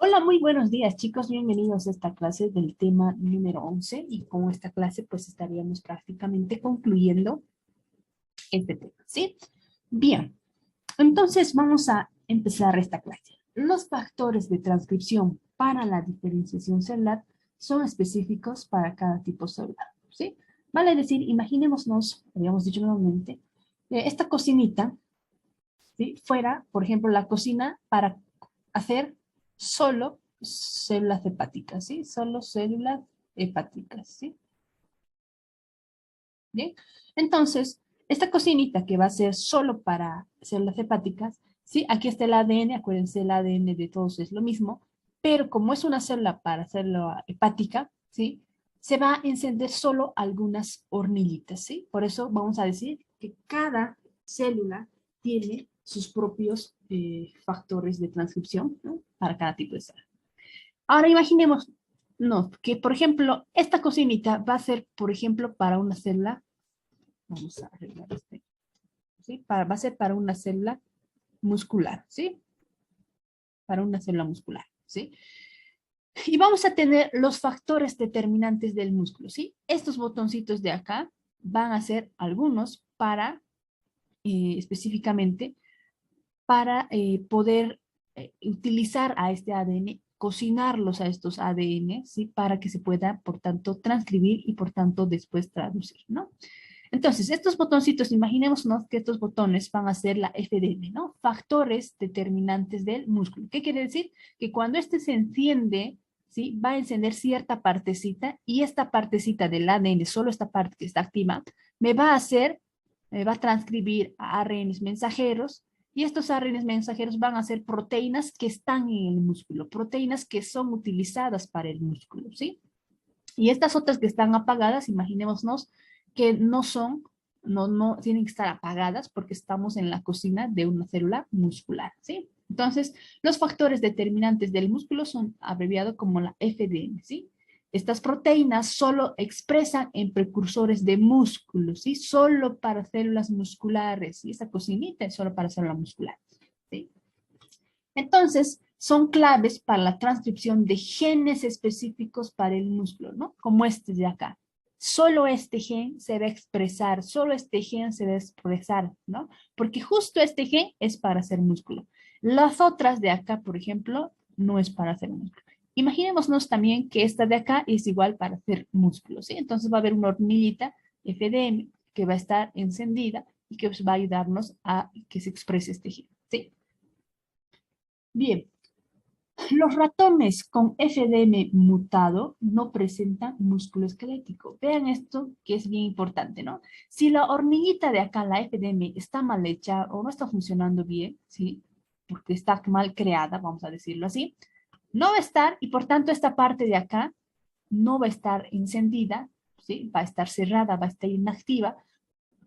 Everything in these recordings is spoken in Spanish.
Hola, muy buenos días, chicos. Bienvenidos a esta clase del tema número 11 y con esta clase pues estaríamos prácticamente concluyendo este tema, ¿sí? Bien, entonces vamos a empezar esta clase. Los factores de transcripción para la diferenciación celular son específicos para cada tipo celular, ¿sí? Vale decir, imaginémonos, habíamos dicho nuevamente, esta cocinita, ¿sí? Fuera, por ejemplo, la cocina para hacer solo células hepáticas, ¿sí? Solo células hepáticas, ¿sí? Bien. Entonces, esta cocinita que va a ser solo para células hepáticas, ¿sí? Aquí está el ADN, acuérdense, el ADN de todos es lo mismo, pero como es una célula para célula hepática, ¿sí? Se va a encender solo algunas hornillitas, ¿sí? Por eso vamos a decir que cada célula tiene sus propios factores de transcripción, ¿no? Para cada tipo de célula. Ahora imaginemos, no, que por ejemplo, esta cocinita va a ser, por ejemplo, para una célula. Vamos a arreglar este, ¿sí? Va a ser para una célula muscular, ¿sí? Para una célula muscular, ¿sí? Y vamos a tener los factores determinantes del músculo, ¿sí? Estos botoncitos de acá van a ser algunos para, específicamente, para poder utilizar a este ADN, cocinarlos a estos ADN, ¿sí? Para que se pueda, por tanto, transcribir y, por tanto, después traducir, ¿no? Entonces, estos botoncitos, imaginémonos que estos botones van a ser la FDM, ¿no? Factores determinantes del músculo. ¿Qué quiere decir? Que cuando este se enciende, ¿sí? Va a encender cierta partecita y esta partecita del ADN, solo esta parte que está activa, me va a hacer, me va a transcribir a ARNs mensajeros y estos ARNs mensajeros van a ser proteínas que están en el músculo, proteínas que son utilizadas para el músculo, ¿sí? Y estas otras que están apagadas, imaginémonos que no son, no tienen que estar apagadas porque estamos en la cocina de una célula muscular, ¿sí? Entonces, los factores determinantes del músculo son abreviados como la FDM, ¿sí? Estas proteínas solo expresan en precursores de músculo, ¿sí? Solo para células musculares, y esta cocinita es solo para células musculares, ¿sí? Entonces, son claves para la transcripción de genes específicos para el músculo, ¿no? Como este de acá. Solo este gen se va a expresar, solo este gen se va a expresar, ¿no? Porque justo este gen es para hacer músculo. Las otras de acá, por ejemplo, no es para hacer músculo. Imaginémonos también que esta de acá es igual para hacer músculo, ¿sí? Entonces va a haber una hornillita FDM que va a estar encendida y que va a ayudarnos a que se exprese este gen, ¿sí? Bien, los ratones con FDM mutado no presentan músculo esquelético. Vean esto que es bien importante, ¿no? Si la hormiguita de acá, la FDM, está mal hecha o no está funcionando bien, ¿sí? Porque está mal creada, vamos a decirlo así, no va a estar y por tanto esta parte de acá no va a estar encendida, ¿sí? Va a estar cerrada, va a estar inactiva,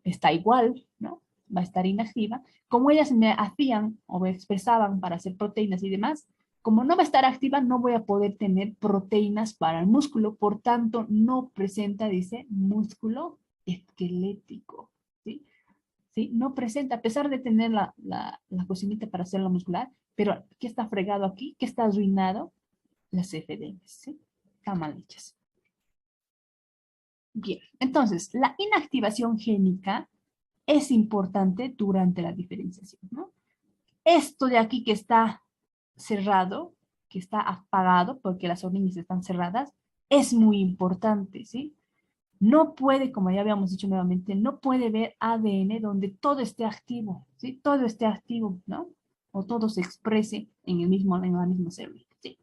está igual, ¿no? Va a estar inactiva. Como ellas me hacían o me expresaban para hacer proteínas y demás, como no va a estar activa, no voy a poder tener proteínas para el músculo, por tanto, no presenta, dice, músculo esquelético, ¿sí? ¿Sí? No presenta, a pesar de tener la cocinita para hacerlo muscular, pero ¿qué está fregado aquí? ¿Qué está arruinado? Las FDMs, ¿sí? Están mal hechas. Bien, entonces, la inactivación génica es importante durante la diferenciación, ¿no? Esto de aquí que está cerrado, que está apagado porque las hornillas están cerradas, es muy importante, ¿sí? No puede, como ya habíamos dicho nuevamente, no puede ver ADN donde todo esté activo, ¿sí? Todo esté activo, ¿no? O todo se exprese en en la misma célula, ¿sí?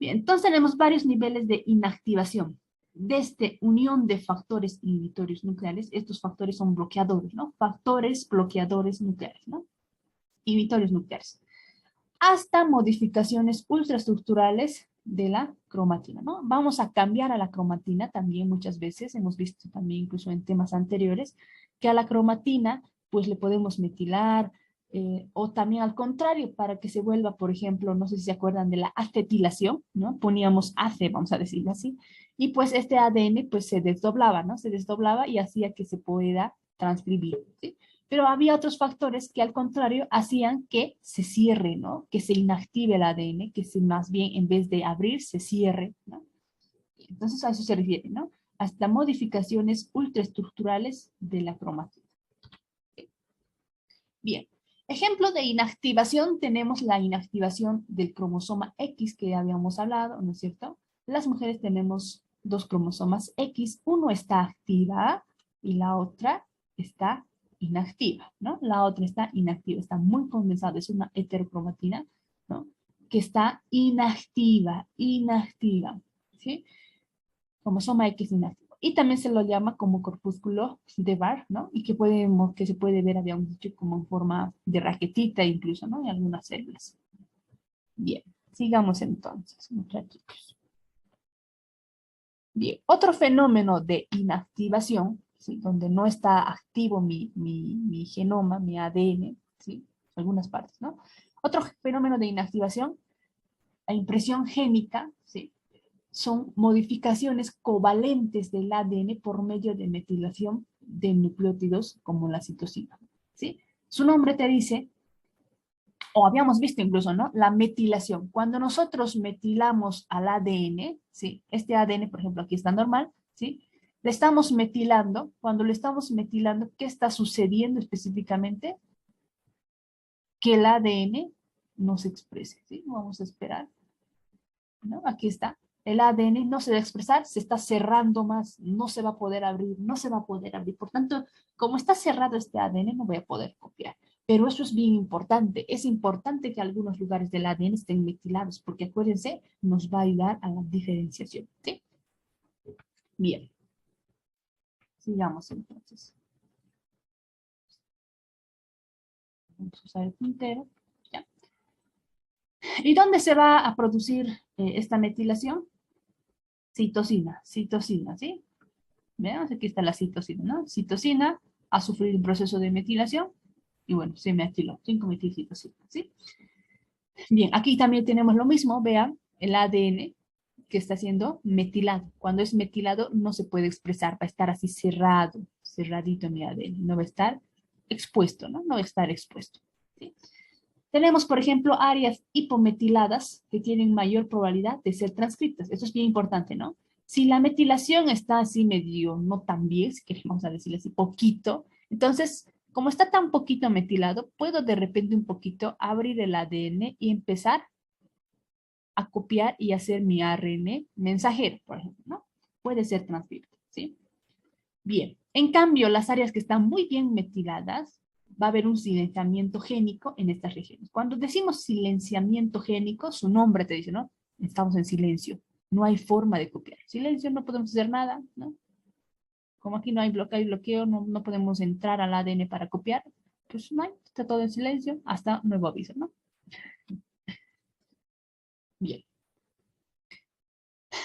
Bien, entonces tenemos varios niveles de inactivación. Desde unión de factores inhibitorios nucleares, estos factores son bloqueadores, ¿no? Factores bloqueadores nucleares, ¿no? Inhibitorios nucleares. Hasta modificaciones ultraestructurales de la cromatina, ¿no? Vamos a cambiar a la cromatina también muchas veces, hemos visto también incluso en temas anteriores, que a la cromatina pues le podemos metilar, o también al contrario, para que se vuelva, por ejemplo, no sé si se acuerdan de la acetilación, ¿no? Poníamos ACE, vamos a decirlo así, y pues este ADN pues se desdoblaba, ¿no? Se desdoblaba y hacía que se pueda transcribir, ¿sí? Pero había otros factores que al contrario hacían que se cierre, ¿no? Que se inactive el ADN, que se, más bien en vez de abrir, se cierre, ¿no? Entonces a eso se refiere, ¿no? Hasta modificaciones ultraestructurales de la cromática. Bien, ejemplo de inactivación, tenemos la inactivación del cromosoma X que habíamos hablado, ¿no es cierto? Las mujeres tenemos dos cromosomas X, uno está activa y la otra está inactiva, ¿no? La otra está inactiva, está muy condensada, es una heterocromatina, ¿no? Que está inactiva, ¿sí? Cromosoma X inactivo. Y también se lo llama como corpúsculo de Barr, ¿no? Y que se puede ver, habíamos dicho, como en forma de raquetita incluso, ¿no? En algunas células. Bien, sigamos entonces, muchachos. Bien, otro fenómeno de inactivación, ¿sí? Donde no está activo mi genoma, mi ADN, ¿sí? Algunas partes, ¿no? Otro fenómeno de inactivación, la impresión génica, ¿sí? Son modificaciones covalentes del ADN por medio de metilación de nucleótidos como la citosina, ¿sí? Su nombre te dice, o habíamos visto incluso, ¿no? La metilación. Cuando nosotros metilamos al ADN, ¿sí? Este ADN, por ejemplo, aquí está normal, ¿sí? Le estamos metilando. Cuando le estamos metilando, ¿qué está sucediendo específicamente? Que el ADN no se exprese, ¿sí? Vamos a esperar, ¿no? Aquí está. El ADN no se va a expresar, se está cerrando más, no se va a poder abrir, no se va a poder abrir. Por tanto, como está cerrado este ADN, no voy a poder copiar. Pero eso es bien importante. Es importante que algunos lugares del ADN estén metilados, porque acuérdense, nos va a ayudar a la diferenciación. ¿Sí? Bien. Sigamos entonces. Vamos a usar el puntero. ¿Ya? ¿Y dónde se va a producir esta metilación? Citosina, ¿sí? Veamos, aquí está la citosina, ¿no? Citosina a sufrir un proceso de metilación y bueno, se metiló, 5-metilcitosina, ¿sí? Bien, aquí también tenemos lo mismo, vean, el ADN que está siendo metilado. Cuando es metilado no se puede expresar, va a estar así cerrado, cerradito mi ADN, no va a estar expuesto, ¿no? No va a estar expuesto, ¿sí? Tenemos, por ejemplo, áreas hipometiladas que tienen mayor probabilidad de ser transcritas. Eso es bien importante, ¿no? Si la metilación está así medio, no tan bien, si queremos decirle así, poquito, entonces, como está tan poquito metilado, puedo de repente un poquito abrir el ADN y empezar a copiar y hacer mi ARN mensajero, por ejemplo, ¿no? Puede ser transcrito, ¿sí? Bien, en cambio, las áreas que están muy bien metiladas, va a haber un silenciamiento génico en estas regiones. Cuando decimos silenciamiento génico, su nombre te dice, ¿no? Estamos en silencio, no hay forma de copiar. Silencio, no podemos hacer nada, ¿no? Como aquí no hay bloqueo, no podemos entrar al ADN para copiar, pues no hay, está todo en silencio hasta nuevo aviso, ¿no? Bien.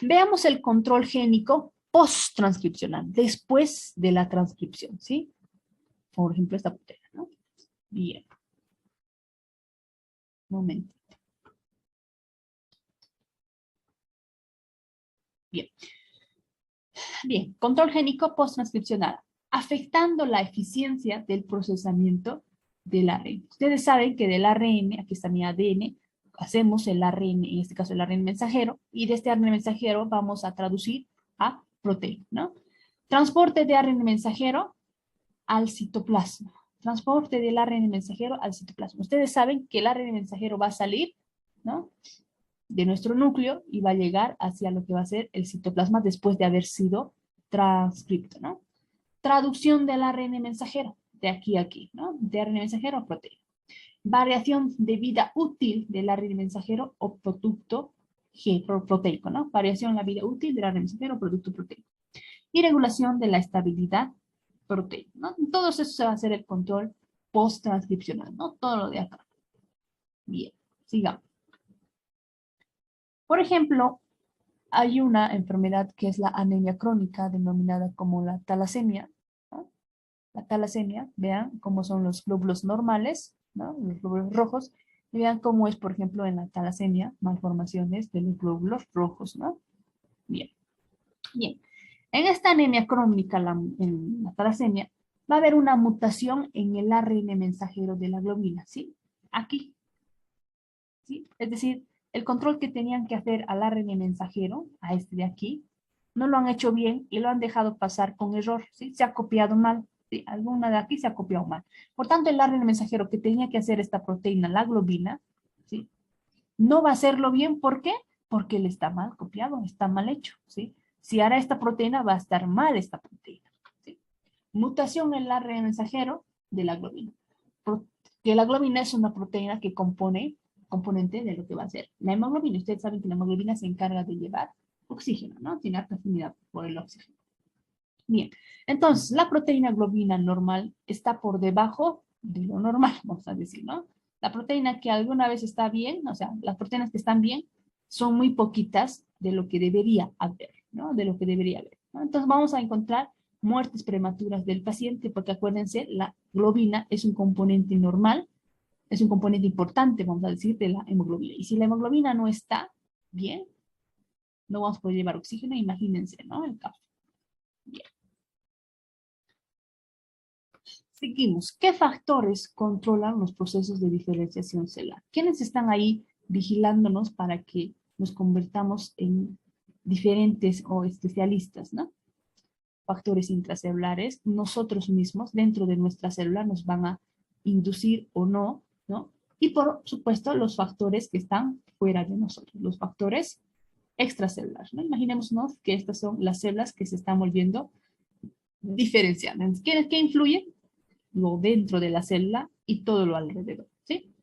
Veamos el control génico post-transcripcional, después de la transcripción, ¿sí? Por ejemplo, esta putera, ¿no? Bien. Momento. Bien. Bien. Control génico post-transcripcional, afectando la eficiencia del procesamiento del ARN. Ustedes saben que del ARN, aquí está mi ADN, hacemos el ARN, en este caso el ARN mensajero, y de este ARN mensajero vamos a traducir a proteína, ¿no? Transporte de ARN mensajero al citoplasma. Transporte del ARN mensajero al citoplasma. Ustedes saben que el ARN mensajero va a salir, ¿no? De nuestro núcleo y va a llegar hacia lo que va a ser el citoplasma después de haber sido transcripto, ¿no? Traducción del ARN mensajero, de aquí a aquí, ¿no? De ARN mensajero a proteína. Variación de vida útil del ARN mensajero o producto proteico, ¿no? Variación en la vida útil del ARN mensajero o producto proteico. Y regulación de la estabilidad proteica, ¿no? Todo eso se va a hacer el control post-transcripcional, ¿no? Todo lo de acá. Bien, sigamos. Por ejemplo, hay una enfermedad que es la anemia crónica, denominada como la talasemia, ¿no? La talasemia, vean cómo son los glóbulos normales, ¿no? Los glóbulos rojos, y vean cómo es, por ejemplo, en la talasemia, malformaciones de los glóbulos rojos, ¿no? Bien, bien. En esta anemia crónica, en la talasemia, va a haber una mutación en el ARN mensajero de la globina, ¿sí? Aquí, ¿sí? Es decir, el control que tenían que hacer al ARN mensajero, a este de aquí, no lo han hecho bien y lo han dejado pasar con error, ¿sí? Se ha copiado mal, ¿sí? Alguna de aquí se ha copiado mal. Por tanto, el ARN mensajero que tenía que hacer esta proteína, la globina, ¿sí? No va a hacerlo bien, ¿por qué? Porque él está mal copiado, está mal hecho, ¿sí? Si hará esta proteína, va a estar mal esta proteína, ¿sí? Mutación en el ARN mensajero de la globina. Que la globina es una proteína que componente de lo que va a ser la hemoglobina. Ustedes saben que la hemoglobina se encarga de llevar oxígeno, ¿no? Tiene alta afinidad por el oxígeno. Bien, entonces la proteína globina normal está por debajo de lo normal, vamos a decir, ¿no? La proteína que alguna vez está bien, o sea, las proteínas que están bien son muy poquitas de lo que debería haber, ¿no? De lo que debería haber, ¿no? Entonces vamos a encontrar muertes prematuras del paciente, porque acuérdense, la globina es un componente normal, es un componente importante, vamos a decir, de la hemoglobina. Y si la hemoglobina no está bien, no vamos a poder llevar oxígeno, imagínense, ¿no? El caso. Bien. Seguimos. ¿Qué factores controlan los procesos de diferenciación celular? ¿Quiénes están ahí vigilándonos para que nos convertamos en diferentes o especialistas, ¿no? Factores intracelulares, nosotros mismos, dentro de nuestra célula, nos van a inducir o no, ¿no? Y por supuesto, los factores que están fuera de nosotros, los factores extracelulares, ¿no? Imaginémonos que estas son las células que se están volviendo diferenciadas. ¿Qué influye? Lo dentro de la célula y todo lo alrededor, ¿sí?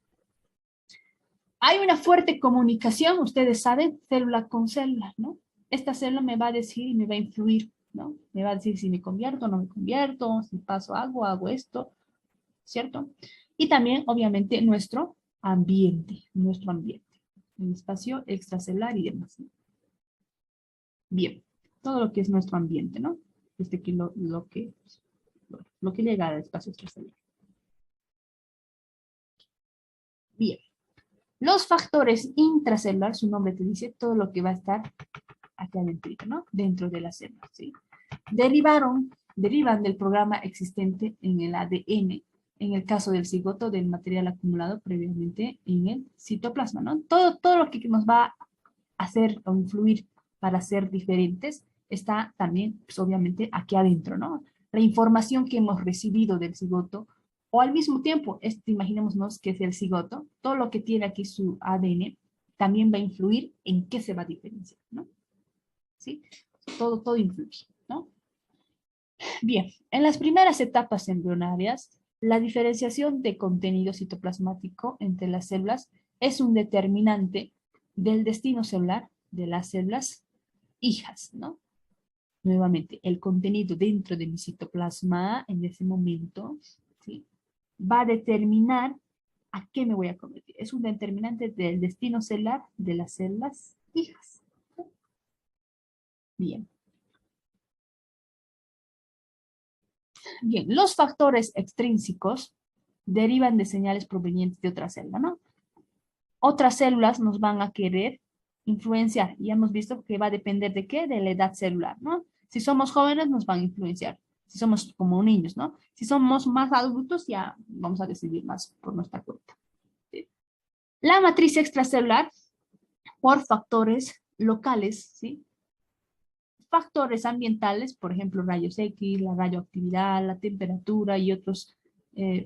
Hay una fuerte comunicación, ustedes saben, célula con célula, ¿no? Esta célula me va a decir y me va a influir, ¿no? Me va a decir si me convierto o no me convierto, si paso algo, hago esto, ¿cierto? Y también, obviamente, nuestro ambiente, el espacio extracelular y demás, ¿no? Bien, todo lo que es nuestro ambiente, ¿no? Desde que lo que llega al espacio extracelular. Bien. Los factores intracelulares, su nombre te dice todo lo que va a estar aquí adentro, ¿no? Dentro de la célula, ¿sí? Derivan del programa existente en el ADN, en el caso del cigoto, del material acumulado previamente en el citoplasma, ¿no? Todo lo que nos va a hacer o influir para ser diferentes está también, pues, obviamente, aquí adentro, ¿no? La información que hemos recibido del cigoto o al mismo tiempo, imaginémonos que es el cigoto, todo lo que tiene aquí su ADN también va a influir en qué se va a diferenciar, ¿no? ¿Sí? Todo influye, ¿no? Bien, en las primeras etapas embrionarias, la diferenciación de contenido citoplasmático entre las células es un determinante del destino celular de las células hijas, ¿no? Nuevamente, el contenido dentro de mi citoplasma en ese momento, ¿sí? Va a determinar a qué me voy a convertir. Es un determinante del destino celular de las células hijas. Bien. Bien, los factores extrínsecos derivan de señales provenientes de otra célula, ¿no? Otras células nos van a querer influenciar y hemos visto que va a depender de qué, de la edad celular, ¿no? Si somos jóvenes nos van a influenciar, si somos como niños, ¿no? Si somos más adultos ya vamos a decidir más por nuestra cuenta. ¿Sí? La matriz extracelular por factores locales, ¿sí? Factores ambientales, por ejemplo, rayos X, la radioactividad, la temperatura y otras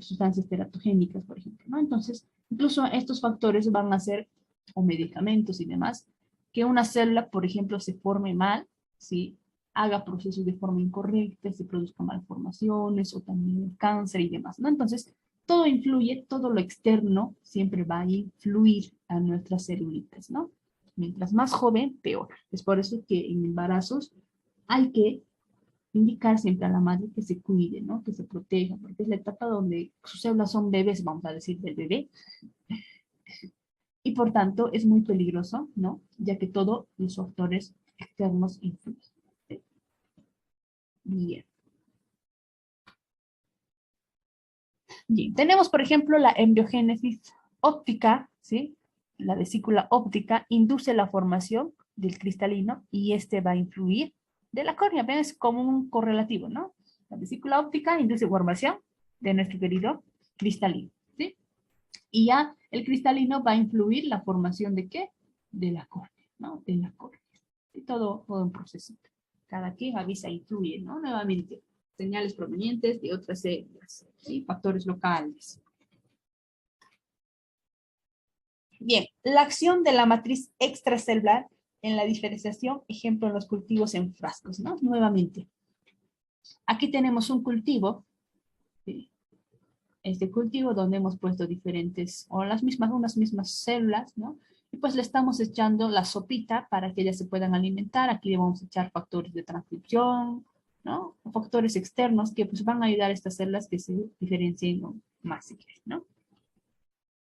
sustancias teratogénicas, por ejemplo, ¿no? Entonces, incluso estos factores van a ser, o medicamentos y demás, que una célula, por ejemplo, se forme mal, ¿sí? Haga procesos de forma incorrecta, se produzcan malformaciones o también el cáncer y demás, ¿no? Entonces, todo influye, todo lo externo siempre va a influir a nuestras celulitas, ¿no? Mientras más joven, peor. Es por eso que en embarazos hay que indicar siempre a la madre que se cuide, ¿no? Que se proteja, porque es la etapa donde sus células son bebés, vamos a decir, del bebé, y por tanto es muy peligroso, ¿no? Ya que todos los factores externos influyen. Bien. Bien. Tenemos, por ejemplo, la embriogénesis óptica, ¿sí? La vesícula óptica induce la formación del cristalino y este va a influir de la córnea, es como un correlativo, ¿no? La vesícula óptica induce formación de nuestro querido cristalino, ¿sí? Y ya el cristalino va a influir la formación de ¿qué? De la córnea, ¿no? De la córnea. Y todo un proceso. Cada quien avisa e influye, ¿no? Nuevamente, señales provenientes de otras células, ¿sí? Factores locales. Bien, la acción de la matriz extracelular en la diferenciación, ejemplo en los cultivos en frascos, ¿no? Nuevamente, aquí tenemos un cultivo, ¿sí? Este cultivo donde hemos puesto diferentes, o las mismas, unas mismas células, ¿no? Y pues le estamos echando la sopita para que ellas se puedan alimentar. Aquí le vamos a echar factores de transcripción, ¿no? O factores externos que pues van a ayudar a estas células que se diferencien más, si quieren, ¿no?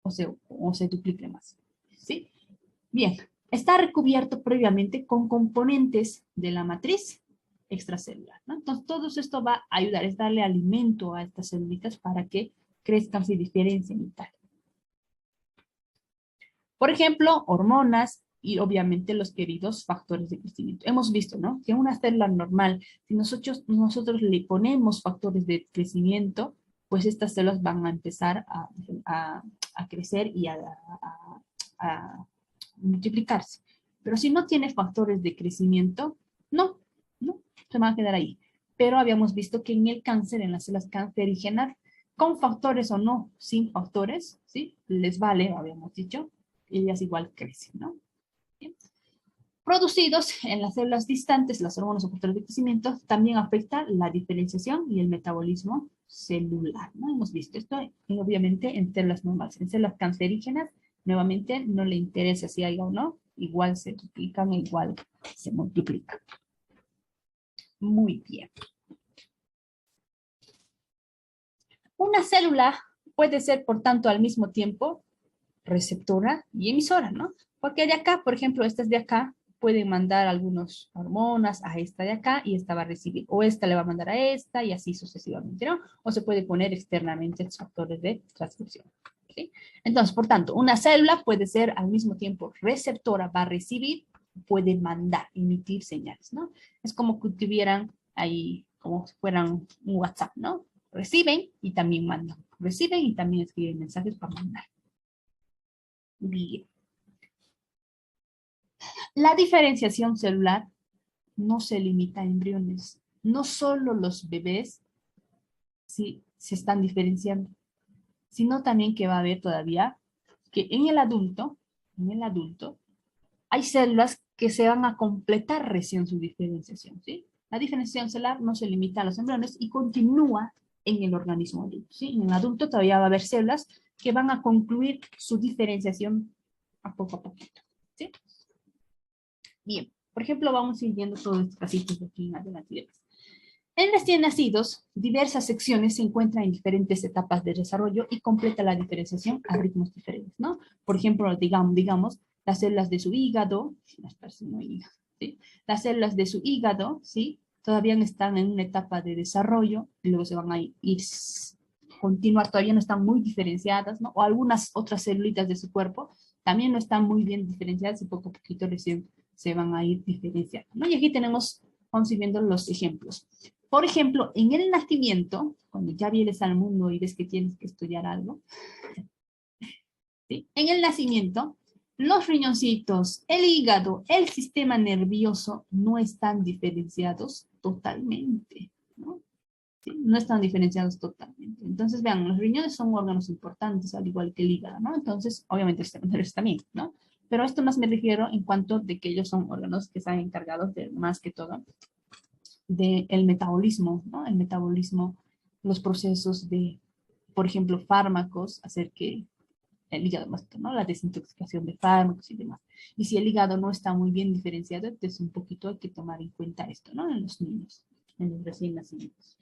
O se duplique más, ¿sí? Bien, está recubierto previamente con componentes de la matriz extracelular, ¿no? Entonces, todo esto va a ayudar, es darle alimento a estas células para que crezcan, se diferencien y tal. Por ejemplo, hormonas y obviamente los queridos factores de crecimiento. Hemos visto, ¿no? Que una célula normal, si nosotros le ponemos factores de crecimiento, pues estas células van a empezar a crecer y a multiplicarse. Pero si no tiene factores de crecimiento, no, se van a quedar ahí. Pero habíamos visto que en el cáncer, en las células cancerígenas, con factores o no, sin factores, ¿sí? Les vale, habíamos dicho, ellas igual crecen, ¿no? Bien. Producidos en las células distantes, las hormonas o factores de crecimiento, también afecta la diferenciación y el metabolismo celular, ¿no? Hemos visto esto, obviamente, en células normales. En células cancerígenas, nuevamente, no le interesa si hay o no, igual se duplican, igual se multiplican. Muy bien. Una célula puede ser, por tanto, al mismo tiempo receptora y emisora, ¿no? Porque de acá, por ejemplo, estas de acá pueden mandar algunas hormonas a esta de acá y esta va a recibir, o esta le va a mandar a esta y así sucesivamente, ¿no? O se puede poner externamente los factores de transcripción, ¿sí? Entonces, por tanto, una célula puede ser al mismo tiempo receptora, va a recibir, puede mandar, emitir señales, ¿no? Es como que tuvieran ahí, como si fueran un WhatsApp, ¿no? Reciben y también mandan. Reciben y también escriben mensajes para mandar. Bien. La diferenciación celular no se limita a embriones. No solo los bebés sí, se están diferenciando, sino también que va a haber todavía que en el adulto, hay células que se van a completar recién su diferenciación, ¿sí? La diferenciación celular no se limita a los embriones y continúa en el organismo adulto, ¿sí? En el adulto todavía va a haber células que van a concluir su diferenciación a poquito, ¿sí? Bien, por ejemplo, vamos a ir viendo todos estos casitos de aquí en adelante. En recién nacidos, diversas secciones se encuentran en diferentes etapas de desarrollo y completa la diferenciación a ritmos diferentes, ¿no? Por ejemplo, digamos las células de su hígado, ¿sí? Las células de su hígado, ¿sí? Todavía están en una etapa de desarrollo y luego se van a ir continuar, todavía no están muy diferenciadas, ¿no? O algunas otras células de su cuerpo también no están muy bien diferenciadas y poco a poquito recién se van a ir diferenciando, ¿no? Y aquí vamos a ir viendo los ejemplos. Por ejemplo, en el nacimiento, cuando ya vienes al mundo y ves que tienes que estudiar algo, ¿sí? En el nacimiento, los riñoncitos, el hígado, el sistema nervioso no están diferenciados totalmente, ¿no? ¿Sí? No están diferenciados totalmente. Entonces, vean, los riñones son órganos importantes, al igual que el hígado, ¿no? Entonces, obviamente, el sistema nervioso también, ¿no? Pero esto más me refiero en cuanto de que ellos son órganos que están encargados de, más que todo, del metabolismo, ¿no? El metabolismo, los procesos de, por ejemplo, fármacos, hacer que el hígado más, ¿no? La desintoxicación de fármacos y demás. Y si el hígado no está muy bien diferenciado, entonces un poquito hay que tomar en cuenta esto, ¿no? En los niños, en los recién nacidos.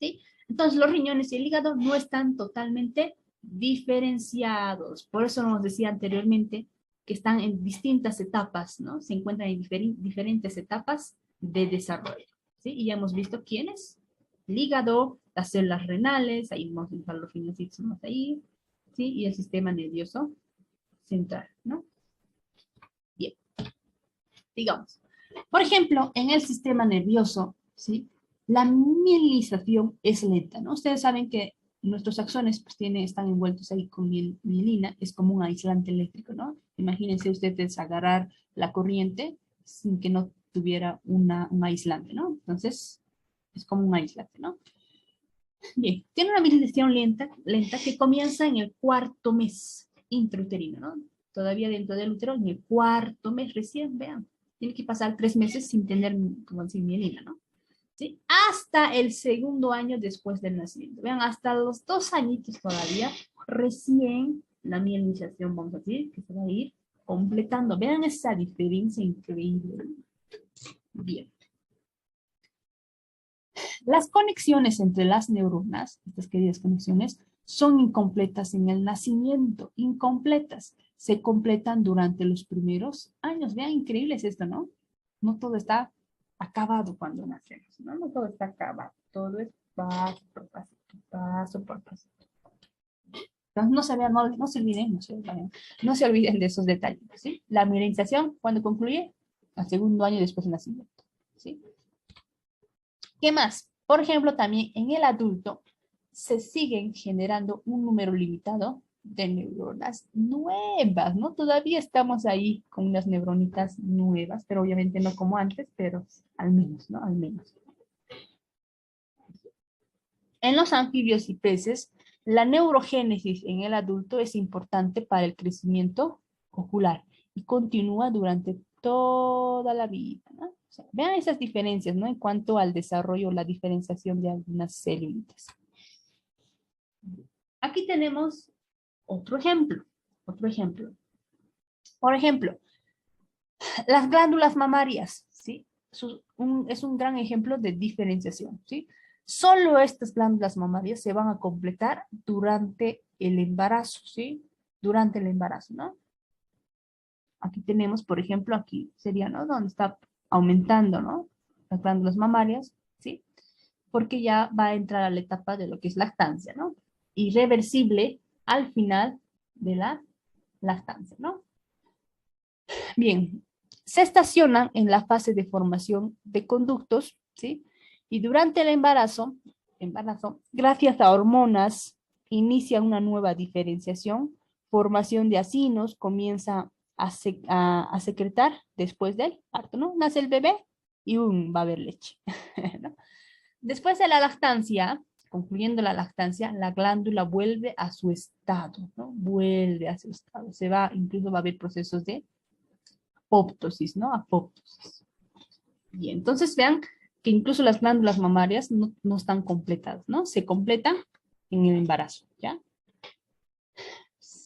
¿Sí? Entonces los riñones y el hígado no están totalmente diferenciados. Por eso nos decía anteriormente que están en distintas etapas, ¿no? Se encuentran en diferentes etapas de desarrollo, ¿sí? Y ya hemos visto quiénes. El hígado, las células renales, ahí vamos a dejar los riñoncitos ahí, ¿sí? Y el sistema nervioso central, ¿no? Bien, digamos. Por ejemplo, en el sistema nervioso, ¿sí? La mielinización es lenta, ¿no? Ustedes saben que nuestros axones pues, están envueltos ahí con mielina, es como un aislante eléctrico, ¿no? Imagínense ustedes agarrar la corriente sin que no tuviera un aislante, ¿no? Entonces, es como un aislante, ¿no? Bien, tiene una mielinización lenta que comienza en el cuarto mes intrauterino, ¿no? Todavía dentro del útero, en el cuarto mes recién, vean, tiene que pasar 3 meses sin tener, como decir, mielina, ¿no? ¿Sí? Hasta el segundo año después del nacimiento. Vean, hasta los 2 añitos todavía, recién la mielinización, vamos a decir, que se va a ir completando. Vean esa diferencia increíble. Bien. Las conexiones entre las neuronas, estas queridas conexiones, son incompletas en el nacimiento, incompletas. Se completan durante los primeros años. Vean, increíble es esto, ¿no? No todo está acabado cuando nacemos, ¿no? No todo está acabado. Todo es paso por paso, paso por paso. Entonces, no se olviden, no se olviden de esos detalles, ¿sí? La mielinización, ¿cuándo concluye? Al segundo año después del nacimiento, ¿sí? ¿Qué más? Por ejemplo, también en el adulto se siguen generando un número limitado de neuronas nuevas, ¿no? Todavía estamos ahí con unas neuronitas nuevas, pero obviamente no como antes, pero al menos, ¿no? Al menos. En los anfibios y peces, la neurogénesis en el adulto es importante para el crecimiento ocular y continúa durante toda la vida, ¿no? O sea, vean esas diferencias, ¿no? En cuanto al desarrollo, la diferenciación de algunas células. Aquí tenemos otro ejemplo, otro ejemplo. Por ejemplo, las glándulas mamarias, ¿sí? Es un gran ejemplo de diferenciación, ¿sí? Solo estas glándulas mamarias se van a completar durante el embarazo, ¿sí? Durante el embarazo, ¿no? Aquí tenemos, por ejemplo, aquí sería, ¿no? Donde está aumentando, ¿no? Las glándulas mamarias, ¿sí? Porque ya va a entrar a la etapa de lo que es lactancia, ¿no? Irreversible al final de la lactancia, ¿no? Bien, se estacionan en la fase de formación de conductos, ¿sí? Y durante el embarazo, gracias a hormonas, inicia una nueva diferenciación, formación de acinos, comienza a secretar después del parto, ¿no? Nace el bebé y va a haber leche, ¿no? Después de la lactancia, concluyendo la lactancia, la glándula vuelve a su estado, ¿no? Vuelve a su estado. Incluso va a haber procesos de apoptosis, ¿no? Apoptosis. Y entonces vean que incluso las glándulas mamarias no están completadas, ¿no? Se completan en el embarazo, ¿ya?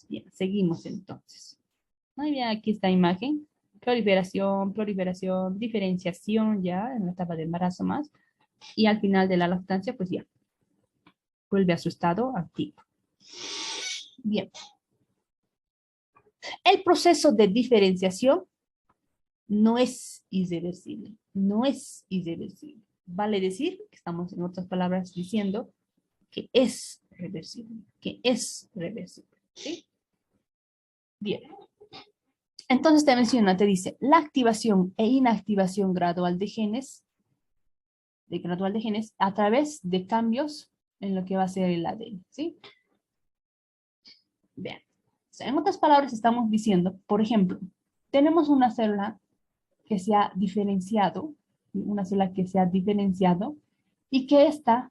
Bien, seguimos entonces. Muy bien, aquí está imagen. Proliferación, diferenciación ya en la etapa de embarazo más. Y al final de la lactancia, pues ya, vuelve a su estado activo. Bien. El proceso de diferenciación no es irreversible, no es irreversible. Vale decir, que estamos en otras palabras diciendo que es reversible, que es reversible, ¿sí? Bien. Entonces te dice, la activación e inactivación gradual de genes a través de cambios en lo que va a ser el ADN, ¿sí? Bien. O sea, en otras palabras estamos diciendo, por ejemplo, tenemos una célula que se ha diferenciado, y que esta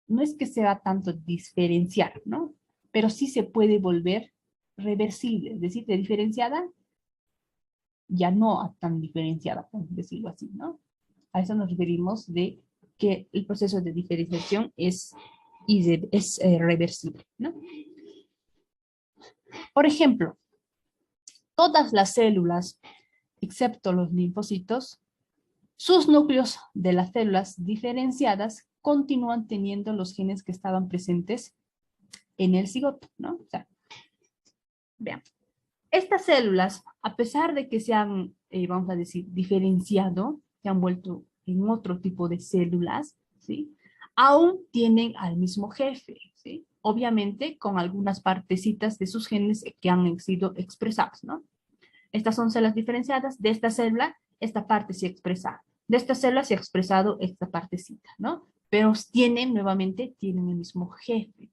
no es que se va tanto diferenciar, ¿no? Pero sí se puede volver reversible, es decir, de diferenciada ya no tan diferenciada, por decirlo así, ¿no? A eso nos referimos de que el proceso de diferenciación es reversible, ¿no? Por ejemplo, todas las células, excepto los linfocitos, sus núcleos de las células diferenciadas continúan teniendo los genes que estaban presentes en el cigoto, ¿no? O sea, vean, estas células, a pesar de que se han, vamos a decir, diferenciado, se han vuelto en otro tipo de células, ¿sí? Aún tienen al mismo jefe, ¿sí? Obviamente con algunas partecitas de sus genes que han sido expresados, ¿no? Estas son células diferenciadas de esta célula, esta parte se expresa de esta célula se ha expresado esta partecita, ¿no? Pero tienen, nuevamente, tienen el mismo jefe,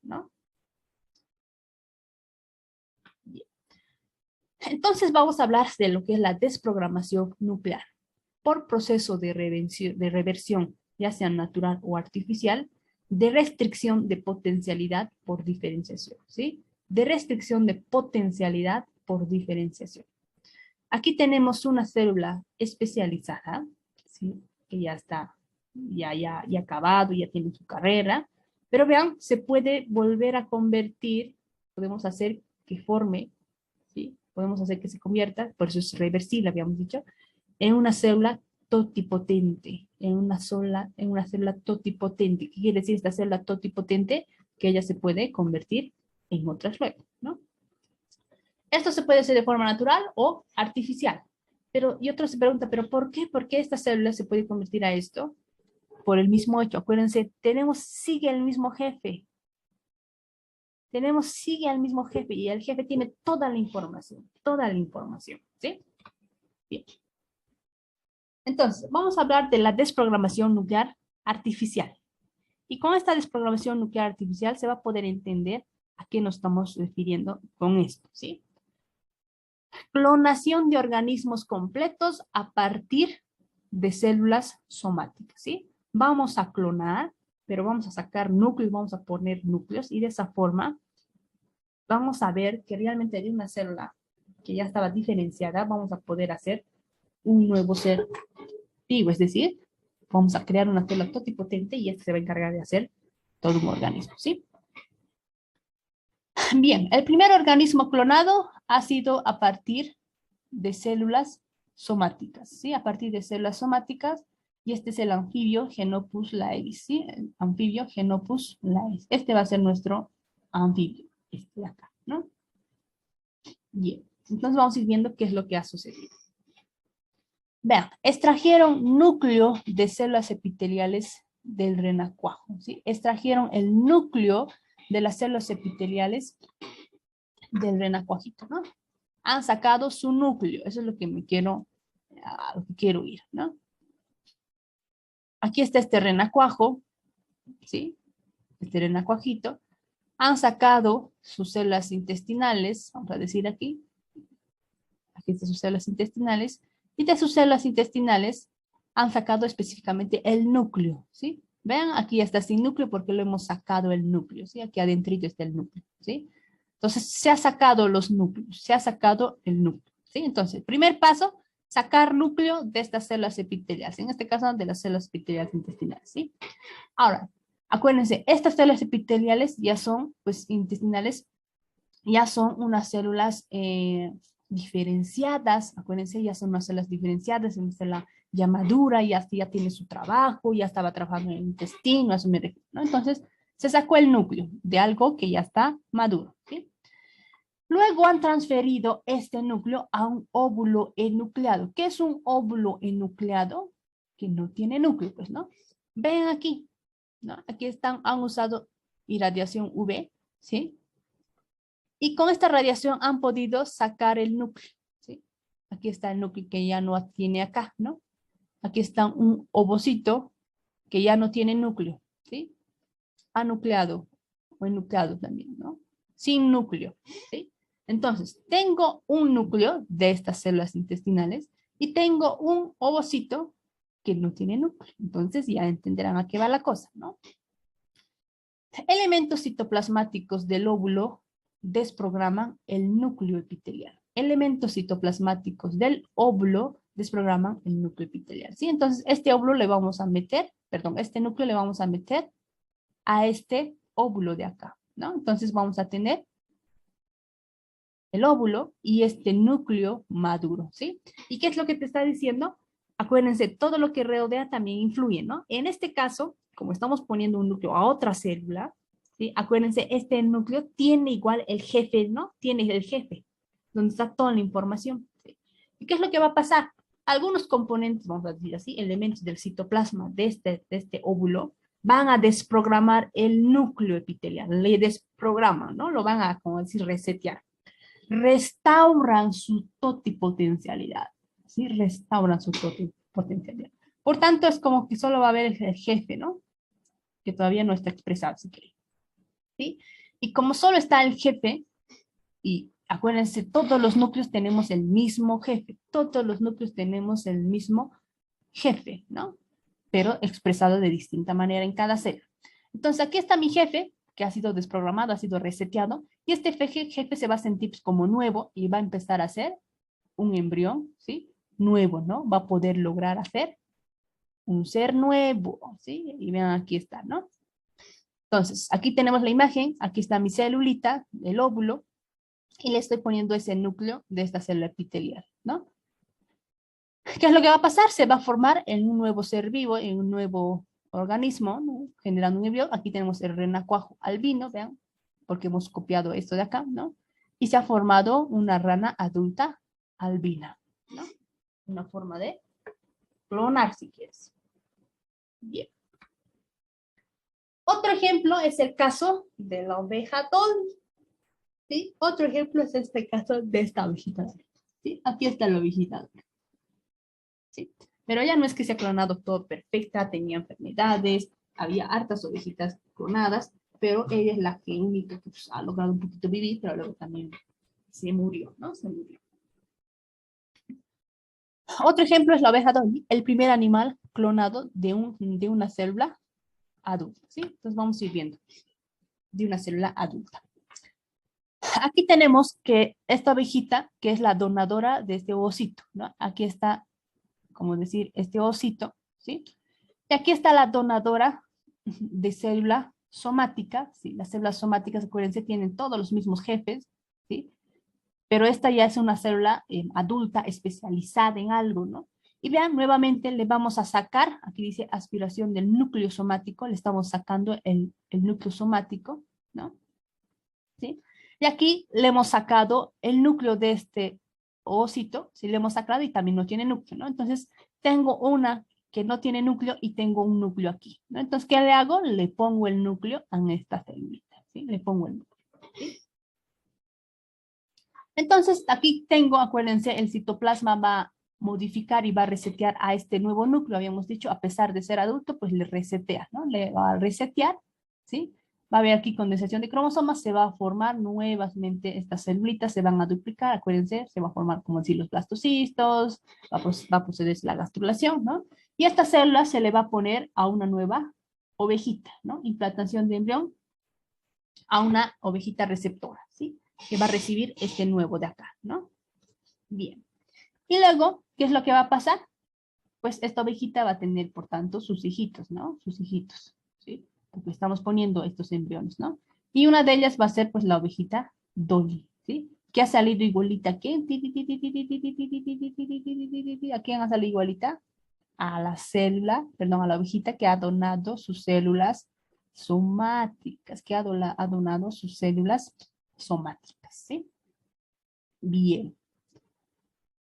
¿no? Bien. Entonces vamos a hablar de lo que es la desprogramación nuclear. Por proceso de reversión, ya sea natural o artificial, de restricción de potencialidad por diferenciación, ¿sí? De restricción de potencialidad por diferenciación. Aquí tenemos una célula especializada, ¿sí? Que ya está, ya acabado, ya tiene su carrera, pero vean, se puede volver a convertir, podemos hacer que forme, ¿sí? Podemos hacer que se convierta, por eso es reversible, habíamos dicho, en una célula totipotente, en una célula totipotente. ¿Qué quiere decir esta célula totipotente? Que ella se puede convertir en otras luego, ¿no? Esto se puede hacer de forma natural o artificial. Pero, y otro se pregunta, ¿pero por qué? ¿Por qué esta célula se puede convertir a esto? Por el mismo hecho. Acuérdense, sigue el mismo jefe. Sigue al mismo jefe y el jefe tiene toda la información, ¿sí? Bien. Entonces, vamos a hablar de la desprogramación nuclear artificial. Y con esta desprogramación nuclear artificial se va a poder entender a qué nos estamos refiriendo con esto, ¿sí? Clonación de organismos completos a partir de células somáticas, ¿sí? Vamos a clonar, pero vamos a sacar núcleos, vamos a poner núcleos y de esa forma vamos a ver que realmente de una célula que ya estaba diferenciada, vamos a poder hacer un nuevo ser vivo, es decir, vamos a crear una célula totipotente y este se va a encargar de hacer todo un organismo, ¿sí? Bien, el primer organismo clonado ha sido a partir de células somáticas, ¿sí? A partir de células somáticas, y este es el anfibio Genopus laevis, ¿sí? El anfibio Genopus laevis. Este va a ser nuestro anfibio, este de acá, ¿no? Bien, entonces vamos a ir viendo qué es lo que ha sucedido. Vean, extrajeron núcleo de células epiteliales del renacuajo, ¿sí? Extrajeron el núcleo de las células epiteliales del renacuajito, ¿no? Han sacado su núcleo, eso es lo que lo que quiero ir, ¿no? Aquí está este renacuajo, ¿sí? Este renacuajito. Han sacado sus células intestinales, vamos a decir aquí están sus células intestinales, y de sus células intestinales han sacado específicamente el núcleo, ¿sí? Vean, aquí está sin núcleo porque lo hemos sacado el núcleo, ¿sí? Aquí adentro está el núcleo, ¿sí? Entonces, se ha sacado los núcleos, se ha sacado el núcleo, ¿sí? Entonces, primer paso, sacar núcleo de estas células epiteliales, en este caso de las células epiteliales intestinales, ¿sí? Ahora, acuérdense, estas células epiteliales ya son, pues, intestinales, ya son unas células diferenciadas, acuérdense, ya son unas células diferenciadas, una célula ya madura, ya tiene su trabajo, ya estaba trabajando en el intestino, a eso me refiero, ¿no? Entonces, se sacó el núcleo de algo que ya está maduro, ¿sí? Luego han transferido este núcleo a un óvulo enucleado. ¿Qué es un óvulo enucleado? Que no tiene núcleo, pues, ¿no? Ven aquí, ¿no? Aquí han usado irradiación UV, ¿sí? Y con esta radiación han podido sacar el núcleo, ¿sí? Aquí está el núcleo que ya no tiene acá, ¿no? Aquí está un ovocito que ya no tiene núcleo, ¿sí? Anucleado o enucleado también, ¿no? Sin núcleo, ¿sí? Entonces, tengo un núcleo de estas células intestinales y tengo un ovocito que no tiene núcleo. Entonces, ya entenderán a qué va la cosa, ¿no? Elementos citoplasmáticos del óvulo desprograman el núcleo epitelial. Elementos citoplasmáticos del óvulo desprograman el núcleo epitelial, ¿sí? Entonces, este óvulo le vamos a meter, perdón, este núcleo le vamos a meter a este óvulo de acá, ¿no? Entonces vamos a tener el óvulo y este núcleo maduro, ¿sí? ¿Y qué es lo que te está diciendo? Acuérdense, todo lo que rodea también influye, ¿no? En este caso, como estamos poniendo un núcleo a otra célula, ¿sí? Acuérdense, este núcleo tiene igual el jefe, ¿no? Tiene el jefe, donde está toda la información, ¿sí? ¿Y qué es lo que va a pasar? Algunos componentes, vamos a decir así, elementos del citoplasma de este óvulo, van a desprogramar el núcleo epitelial, le desprograman, ¿no? Lo van a, como decir, resetear. Restauran su totipotencialidad, ¿sí? Restauran su potencialidad. Por tanto, es como que solo va a haber el jefe, ¿no? Que todavía no está expresado, si quiere, ¿sí? Y como solo está el jefe, y acuérdense, todos los núcleos tenemos el mismo jefe, todos los núcleos tenemos el mismo jefe, ¿no? Pero expresado de distinta manera en cada célula. Entonces, aquí está mi jefe, que ha sido desprogramado, ha sido reseteado, y este jefe se va a sentir como nuevo y va a empezar a ser un embrión, ¿sí? Nuevo, ¿no? Va a poder lograr hacer un ser nuevo, ¿sí? Y vean, aquí está, ¿no? Entonces, aquí tenemos la imagen, aquí está mi celulita, el óvulo, y le estoy poniendo ese núcleo de esta célula epitelial, ¿no? ¿Qué es lo que va a pasar? Se va a formar en un nuevo ser vivo, en un nuevo organismo, ¿no? Generando un embrión. Aquí tenemos el renacuajo albino, vean, porque hemos copiado esto de acá, ¿no? Y se ha formado una rana adulta albina, ¿no? Una forma de clonar, si quieres. Bien. Otro ejemplo es el caso de la oveja Dolly, ¿sí? Otro ejemplo es este caso de esta ovejita, ¿sí? Aquí está la ovejita, ¿sí? Pero ella no es que se ha clonado todo perfecta, tenía enfermedades, había hartas ovejitas clonadas, pero ella es la que única que pues, ha logrado un poquito vivir, pero luego también se murió, ¿no? Se murió. Otro ejemplo es la oveja Dolly, el primer animal clonado de una célula adulta, ¿sí? Entonces vamos a ir viendo de una célula adulta. Aquí tenemos que esta ovejita, que es la donadora de este ovocito, ¿no? Aquí está, como decir, este ovocito, ¿sí? Y aquí está la donadora de célula somática, ¿sí? Las células somáticas, acuérdense, tienen todos los mismos jefes, ¿sí? Pero esta ya es una célula adulta especializada en algo, ¿no? Y vean, nuevamente le vamos a sacar, aquí dice aspiración del núcleo somático, le estamos sacando el núcleo somático, ¿no? ¿Sí? Y aquí le hemos sacado el núcleo de este ovocito, ¿sí? Le hemos sacado y también no tiene núcleo, ¿no? Entonces, tengo una que no tiene núcleo y tengo un núcleo aquí, ¿no? Entonces, ¿qué le hago? Le pongo el núcleo en esta célula, ¿sí? Le pongo el núcleo, ¿sí? Entonces, aquí tengo, acuérdense, el citoplasma va a modificar y va a resetear a este nuevo núcleo, habíamos dicho, a pesar de ser adulto, pues le resetea, ¿no? Le va a resetear, ¿sí? Va a haber aquí condensación de cromosomas, se va a formar nuevamente estas celulitas, se van a duplicar, acuérdense, se va a formar como decir los blastocistos, va a proceder la gastrulación, ¿no? Y esta célula se le va a poner a una nueva ovejita, ¿no? Implantación de embrión a una ovejita receptora, ¿sí? Que va a recibir este nuevo de acá, ¿no? Bien. Y luego, ¿qué es lo que va a pasar? Pues esta ovejita va a tener, por tanto, sus hijitos, ¿no? Sus hijitos, ¿sí? Porque estamos poniendo estos embriones, ¿no? Y una de ellas va a ser, pues, la ovejita Dolly, ¿sí? Que ha salido igualita, ¿a quién? ¿A quién ha salido igualita? A la célula, perdón, a la ovejita que ha donado sus células somáticas, que ha donado sus células somáticas, ¿sí? Bien.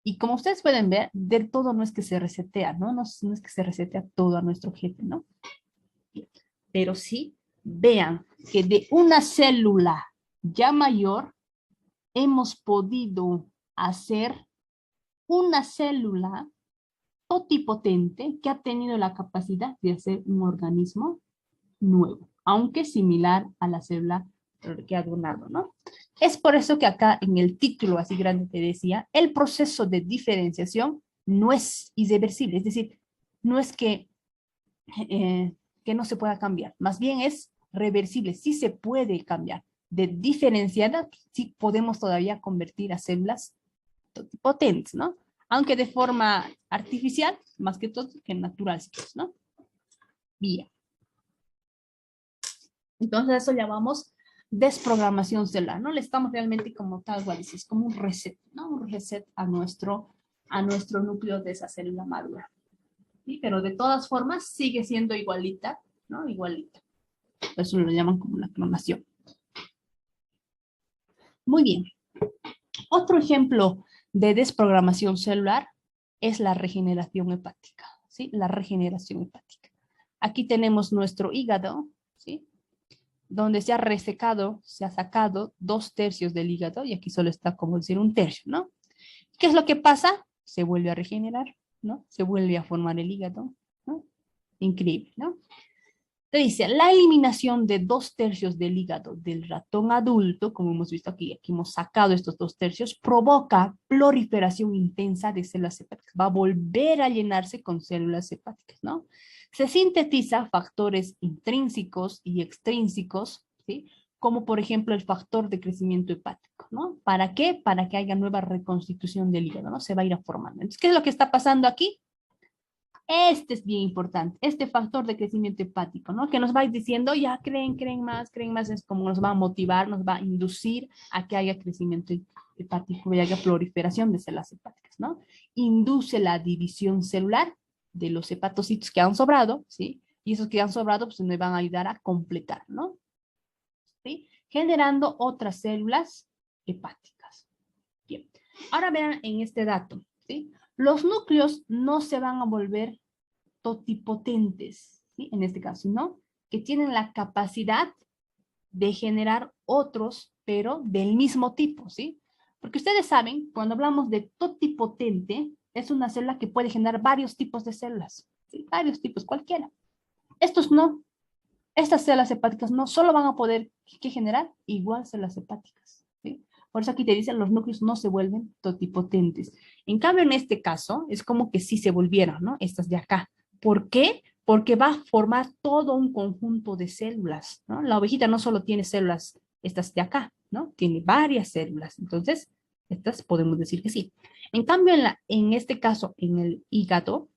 Y como ustedes pueden ver, del todo no es que se resetea, ¿no? No, no es que se resetea todo a nuestro jefe, ¿no? Bien. Pero sí, vean que de una célula ya mayor hemos podido hacer una célula totipotente que ha tenido la capacidad de hacer un organismo nuevo, aunque similar a la célula que ha donado, ¿no? Es por eso que acá en el título así grande te decía, el proceso de diferenciación no es irreversible, es decir, no es que no se pueda cambiar, más bien es reversible, sí se puede cambiar. De diferenciada, sí podemos todavía convertir a células potentes, ¿no? Aunque de forma artificial, más que todo que natural, ¿no? Bien. Entonces eso llamamos desprogramación celular, ¿no? Le estamos realmente como tal, igual es como un reset, ¿no? Un reset a nuestro núcleo de esa célula madura. ¿Sí? Pero de todas formas sigue siendo igualita, ¿no? Igualita. Por eso lo llaman como la clonación. Muy bien. Otro ejemplo de desprogramación celular es la regeneración hepática, ¿sí? La regeneración hepática. Aquí tenemos nuestro hígado, ¿sí? Donde se ha resecado, se ha sacado 2/3 del hígado y aquí solo está como decir 1/3, ¿no? ¿Qué es lo que pasa? se vuelve a regenerar, ¿no? Se vuelve a formar el hígado, ¿no? Increíble, ¿no? Te dice, la eliminación de 2/3 del hígado del ratón adulto, como hemos visto aquí, aquí hemos sacado estos 2/3, provoca proliferación intensa de células hepáticas. Va a volver a llenarse con células hepáticas, ¿no? Se sintetiza factores intrínsecos y extrínsecos, ¿sí? Como por ejemplo el factor de crecimiento hepático, ¿no? ¿Para qué? Para que haya nueva reconstitución del hígado, ¿no? Se va a ir formando. Entonces, ¿qué es lo que está pasando aquí? Este es bien importante, este factor de crecimiento hepático, ¿no? Que nos va a ir diciendo, ya creen más, es como nos va a motivar, nos va a inducir a que haya crecimiento hepático y haya proliferación de células hepáticas, ¿no? Induce la división celular de los hepatocitos que han sobrado, ¿sí? Y esos que han sobrado, pues nos van a ayudar a completar, ¿no? ¿Sí? Generando otras células hepáticas. Bien, ahora vean en este dato, ¿sí? Los núcleos no se van a volver totipotentes, ¿sí? En este caso, ¿no? Que tienen la capacidad de generar otros, pero del mismo tipo, ¿sí? Porque ustedes saben, cuando hablamos de totipotente, es una célula que puede generar varios tipos de células, ¿sí? Varios tipos, cualquiera. Estos no, estas células hepáticas no solo van a poder ¿qué generar? Igual células hepáticas, ¿sí? Por eso aquí te dicen los núcleos no se vuelven totipotentes. En cambio, en este caso, es como que sí se volvieron, ¿no? Estas de acá. ¿Por qué? Porque va a formar todo un conjunto de células, ¿no? La ovejita no solo tiene células, estas de acá, ¿no? Tiene varias células. Entonces, estas podemos decir que sí. En cambio, en este caso, en el hígado,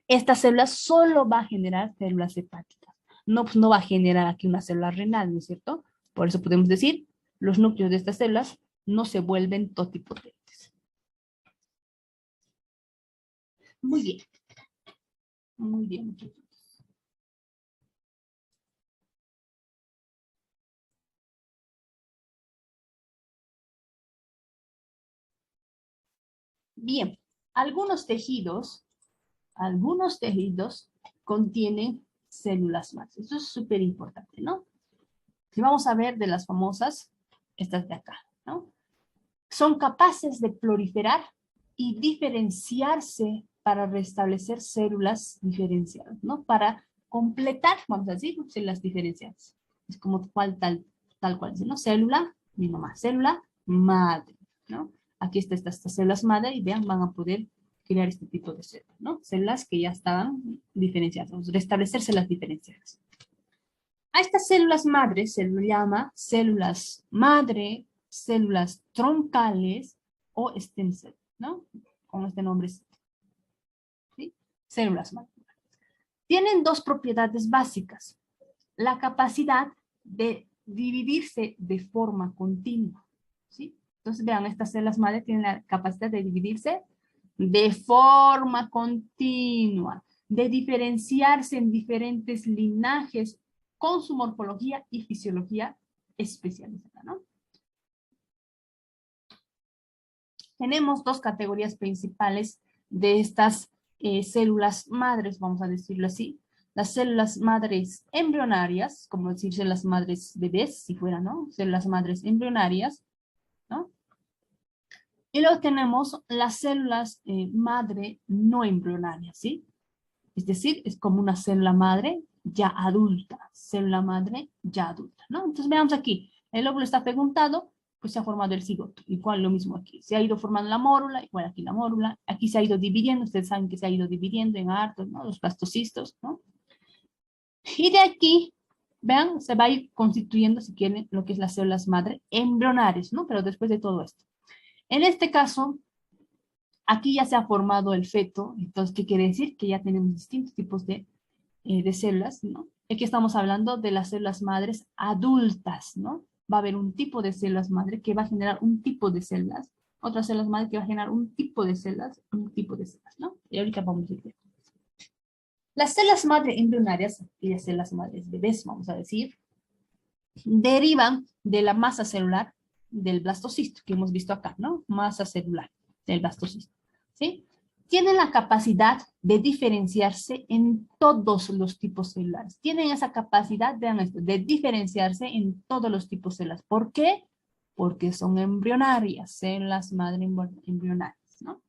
estas células solo va a generar células hepáticas. No, pues no va a generar aquí una célula renal, ¿no es cierto? Por eso podemos decir, los núcleos de estas células no se vuelven totipotentes. Muy bien. Muy bien. Bien. Algunos tejidos contienen células madre. Eso es súper importante, ¿no? Si vamos a ver de las famosas, estas de acá, ¿no? Son capaces de proliferar y diferenciarse para restablecer células diferenciadas, ¿no? Para completar, vamos a decir, células diferenciadas. Es como tal cual, ¿no? Célula, mi mamá, célula madre, ¿no? Aquí están estas células madre y vean, van a poder crear este tipo de células, ¿no? Células que ya estaban diferenciadas, vamos a restablecer células diferenciadas. A estas células madres se les llama células madre, células troncales o stem cell, ¿no? Con este nombre, ¿sí? Células madre. Tienen dos propiedades básicas. La capacidad de dividirse de forma continua, ¿sí? Entonces, vean, estas células madre tienen la capacidad de dividirse de forma continua, de diferenciarse en diferentes linajes con su morfología y fisiología especializada, ¿no? Tenemos dos categorías principales de estas células madres, vamos a decirlo así. Las células madres embrionarias, como decir células madres bebés, si fuera, ¿no? Células madres embrionarias, ¿no? Y luego tenemos las células madre no embrionarias, ¿sí? Es decir, es como una célula madre ya adulta, célula madre ya adulta, ¿no? Entonces veamos aquí, el óvulo está fecundado, pues se ha formado el cigoto, igual lo mismo aquí, se ha ido formando la mórula, igual aquí la mórula, aquí se ha ido dividiendo, ustedes saben que se ha ido dividiendo en hartos, ¿no? Los blastocistos, ¿no? Y de aquí, vean, se va a ir constituyendo, si quieren, lo que es las células madre embrionarias, ¿no? Pero después de todo esto. En este caso, aquí ya se ha formado el feto, entonces, ¿qué quiere decir? Que ya tenemos distintos tipos de células, ¿no? Aquí estamos hablando de las células madres adultas, ¿no? Va a haber un tipo de células madre que va a generar un tipo de células, otras células madre que va a generar un tipo de células, ¿no? Y ahorita vamos a ver. Las células madre embrionarias, y las células madres bebés, vamos a decir, derivan de la masa celular del blastocisto, que hemos visto acá, ¿no? Masa celular del blastocisto, ¿sí? Tienen la capacidad de diferenciarse en todos los tipos celulares. Tienen esa capacidad, vean esto, de diferenciarse en todos los tipos celulares. ¿Por qué? Porque son embrionarias, células madre embrionarias, ¿no?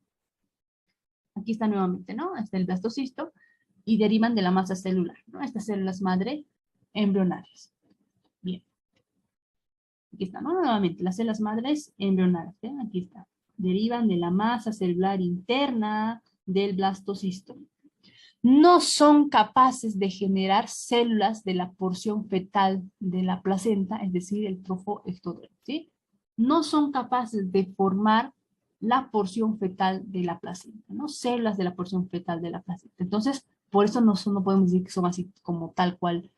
Aquí está nuevamente, ¿no? Está el blastocisto y derivan de la masa celular, ¿no? Estas células madre embrionarias. Bien. Aquí está, ¿no? Nuevamente, las células madres embrionarias, ¿eh? Aquí está. Derivan de la masa celular interna del blastocisto. No son capaces de generar células de la porción fetal de la placenta, es decir, el trofo ectodermo, ¿sí? No son capaces de formar la porción fetal de la placenta, ¿no? Células de la porción fetal de la placenta. Entonces, por eso no podemos decir que son así como tal cual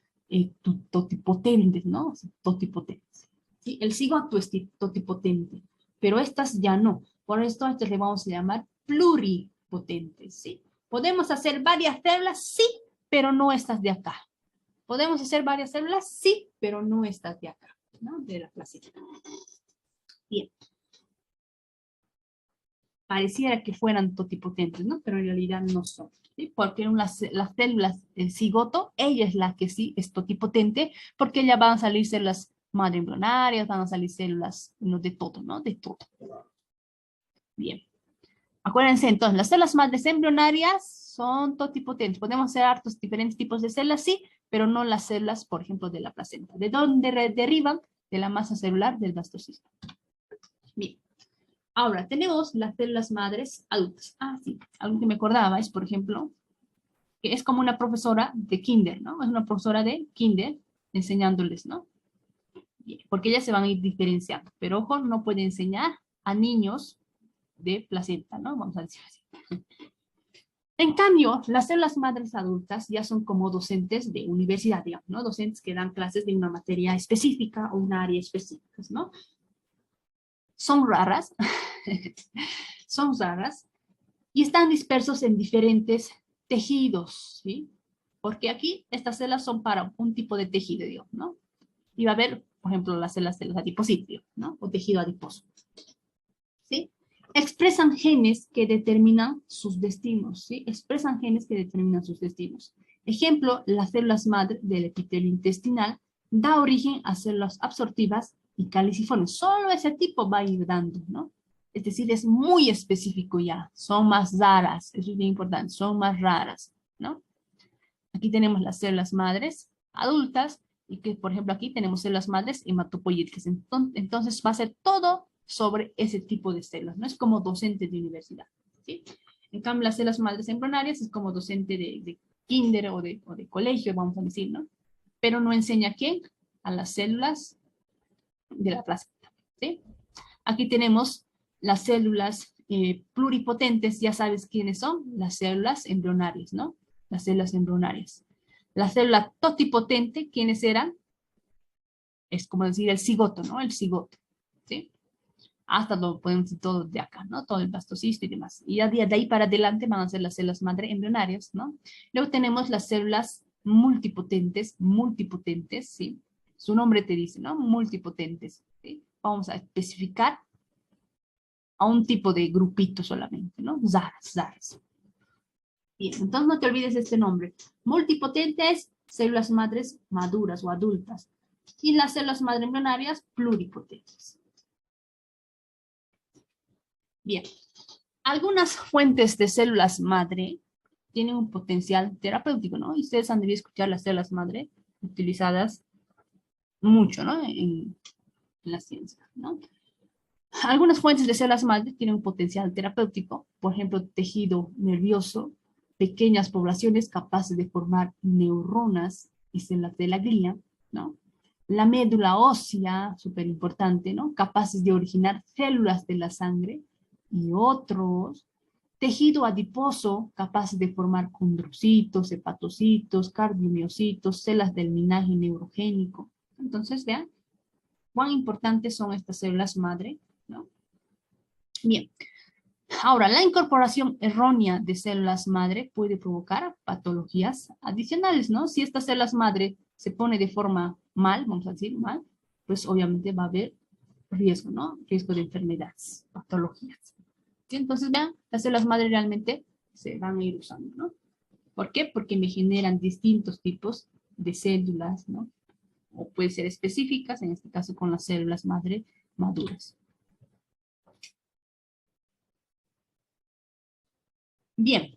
totipotentes, ¿no? Totipotentes. ¿Sí? El cigoto es totipotente, pero estas ya no. Por esto a estas le vamos a llamar pluripotentes, ¿sí? ¿Podemos hacer varias células? Sí, pero no estas de acá. ¿Podemos hacer varias células? Sí, pero no estas de acá, ¿no? De la placenta. Bien. Pareciera que fueran totipotentes, ¿no? Pero en realidad no son, ¿sí? Porque las células del cigoto, ella es la que sí es totipotente, porque ya van a salir células madre embrionarias, van a salir células, no, de todo, ¿no? De todo. Bien. Acuérdense entonces, las células madres embrionarias son totipotentes. Podemos hacer hartos diferentes tipos de células, sí, pero no las células, por ejemplo, de la placenta. ¿De dónde derivan? De la masa celular del blastocisto. Bien. Ahora, tenemos las células madres adultas. Ah, sí. Algo que me acordaba es, por ejemplo, que es como una profesora de kinder, ¿no? Es una profesora de kinder enseñándoles, ¿no? Bien, porque ellas se van a ir diferenciando. Pero ojo, no puede enseñar a niños de placenta, ¿no? Vamos a decir así. En cambio, las células madres adultas ya son como docentes de universidad, digamos, ¿no? Docentes que dan clases de una materia específica o una área específica, ¿no? Son raras, son raras, y están dispersos en diferentes tejidos, ¿sí? Porque aquí estas células son para un tipo de tejido, digamos, ¿no? Y va a haber, por ejemplo, las células del adiposito, ¿no? O tejido adiposo, ¿sí? Expresan genes que determinan sus destinos, ¿sí? Expresan genes que determinan sus destinos. Ejemplo, las células madre del epitelio intestinal da origen a células absortivas y caliciformes. Solo ese tipo va a ir dando, ¿no? Es decir, es muy específico ya. Son más raras, eso es bien importante, son más raras, ¿no? Aquí tenemos las células madres adultas y que, por ejemplo, aquí tenemos células madres hematopoyéticas. Entonces va a ser todo sobre ese tipo de células, no es como docente de universidad, ¿sí? En cambio, las células madres embrionarias es como docente de kinder o de colegio, vamos a decir, ¿no? Pero no enseña a quién, a las células de la placenta, ¿sí? Aquí tenemos las células pluripotentes, ya sabes quiénes son, las células embrionarias, ¿no? Las células embrionarias. La célula totipotente, ¿quiénes eran? Es como decir el cigoto, ¿no? El cigoto, ¿sí? Hasta lo podemos decir todo de acá, ¿no? Todo el blastocisto y demás. Y ya de ahí para adelante van a ser las células madre embrionarias, ¿no? Luego tenemos las células multipotentes, ¿sí? Su nombre te dice, ¿no? Multipotentes, ¿sí? Vamos a especificar a un tipo de grupito solamente, ¿no? ZARs. Bien, entonces no te olvides de este nombre. Multipotentes, células madres maduras o adultas. Y las células madre embrionarias, pluripotentes. Bien, algunas fuentes de células madre tienen un potencial terapéutico, ¿no? Y ustedes han debido escuchar las células madre utilizadas mucho, ¿no? En la ciencia, ¿no? Algunas fuentes de células madre tienen un potencial terapéutico, por ejemplo, tejido nervioso, pequeñas poblaciones capaces de formar neuronas y células de la glía, ¿no? La médula ósea, súper importante, ¿no? Capaces de originar células de la sangre y otros. Tejido adiposo, capaces de formar condrocitos, hepatocitos, cardiomiocitos, células del linaje neurogénico. Entonces, vean cuán importantes son estas células madre, ¿no? Bien, ahora, la incorporación errónea de células madre puede provocar patologías adicionales, ¿no? Si estas células madre se pone de forma mal, vamos a decir mal, pues obviamente va a haber riesgo, ¿no? Riesgo de enfermedades, patologías. ¿Sí? Entonces, vean, las células madre realmente se van a ir usando, ¿no? ¿Por qué? Porque me generan distintos tipos de células, ¿no? O puede ser específicas, en este caso con las células madre maduras. Bien,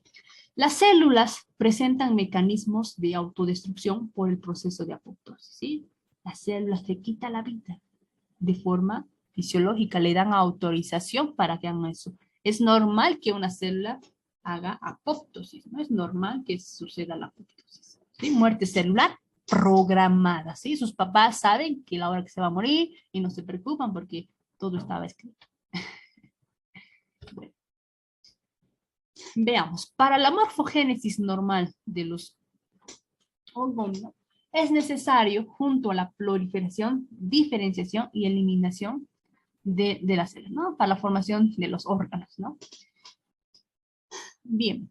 las células presentan mecanismos de autodestrucción por el proceso de apoptosis, ¿sí? Las células se quitan la vida de forma fisiológica, le dan autorización para que hagan eso. Es normal que una célula haga apoptosis, ¿no? Es normal que suceda la apoptosis, ¿sí? Muerte celular programada, ¿sí? Sus papás saben que la hora que se va a morir y no se preocupan porque todo estaba escrito. Bueno, veamos, para la morfogénesis normal de los hongos, es necesario, junto a la proliferación, diferenciación y eliminación de las células, ¿no? Para la formación de los órganos, ¿no? Bien,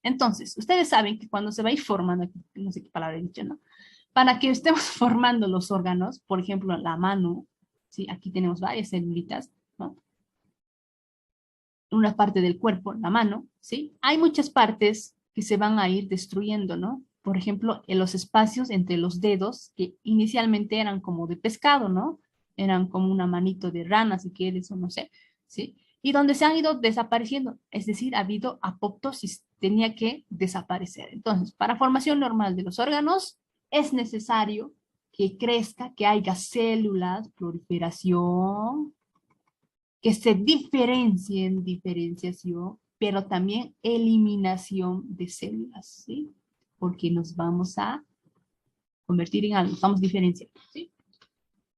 entonces, ustedes saben que cuando se va a ir formando, no sé qué palabra he dicho, ¿no? Para que estemos formando los órganos, por ejemplo, la mano, ¿sí? Aquí tenemos varias celulitas, ¿no? Una parte del cuerpo, la mano, ¿sí? Hay muchas partes que se van a ir destruyendo, ¿no? Por ejemplo, en los espacios entre los dedos, que inicialmente eran como de pescado, ¿no? Eran como una manito de rana, si quieres, o no sé, ¿sí? Y donde se han ido desapareciendo, es decir, ha habido apoptosis, tenía que desaparecer. Entonces, para formación normal de los órganos, es necesario que crezca, que haya células, proliferación, que se diferencien, diferenciación, pero también eliminación de células, ¿sí? Porque nos vamos a convertir en algo, vamos a diferenciar, ¿sí?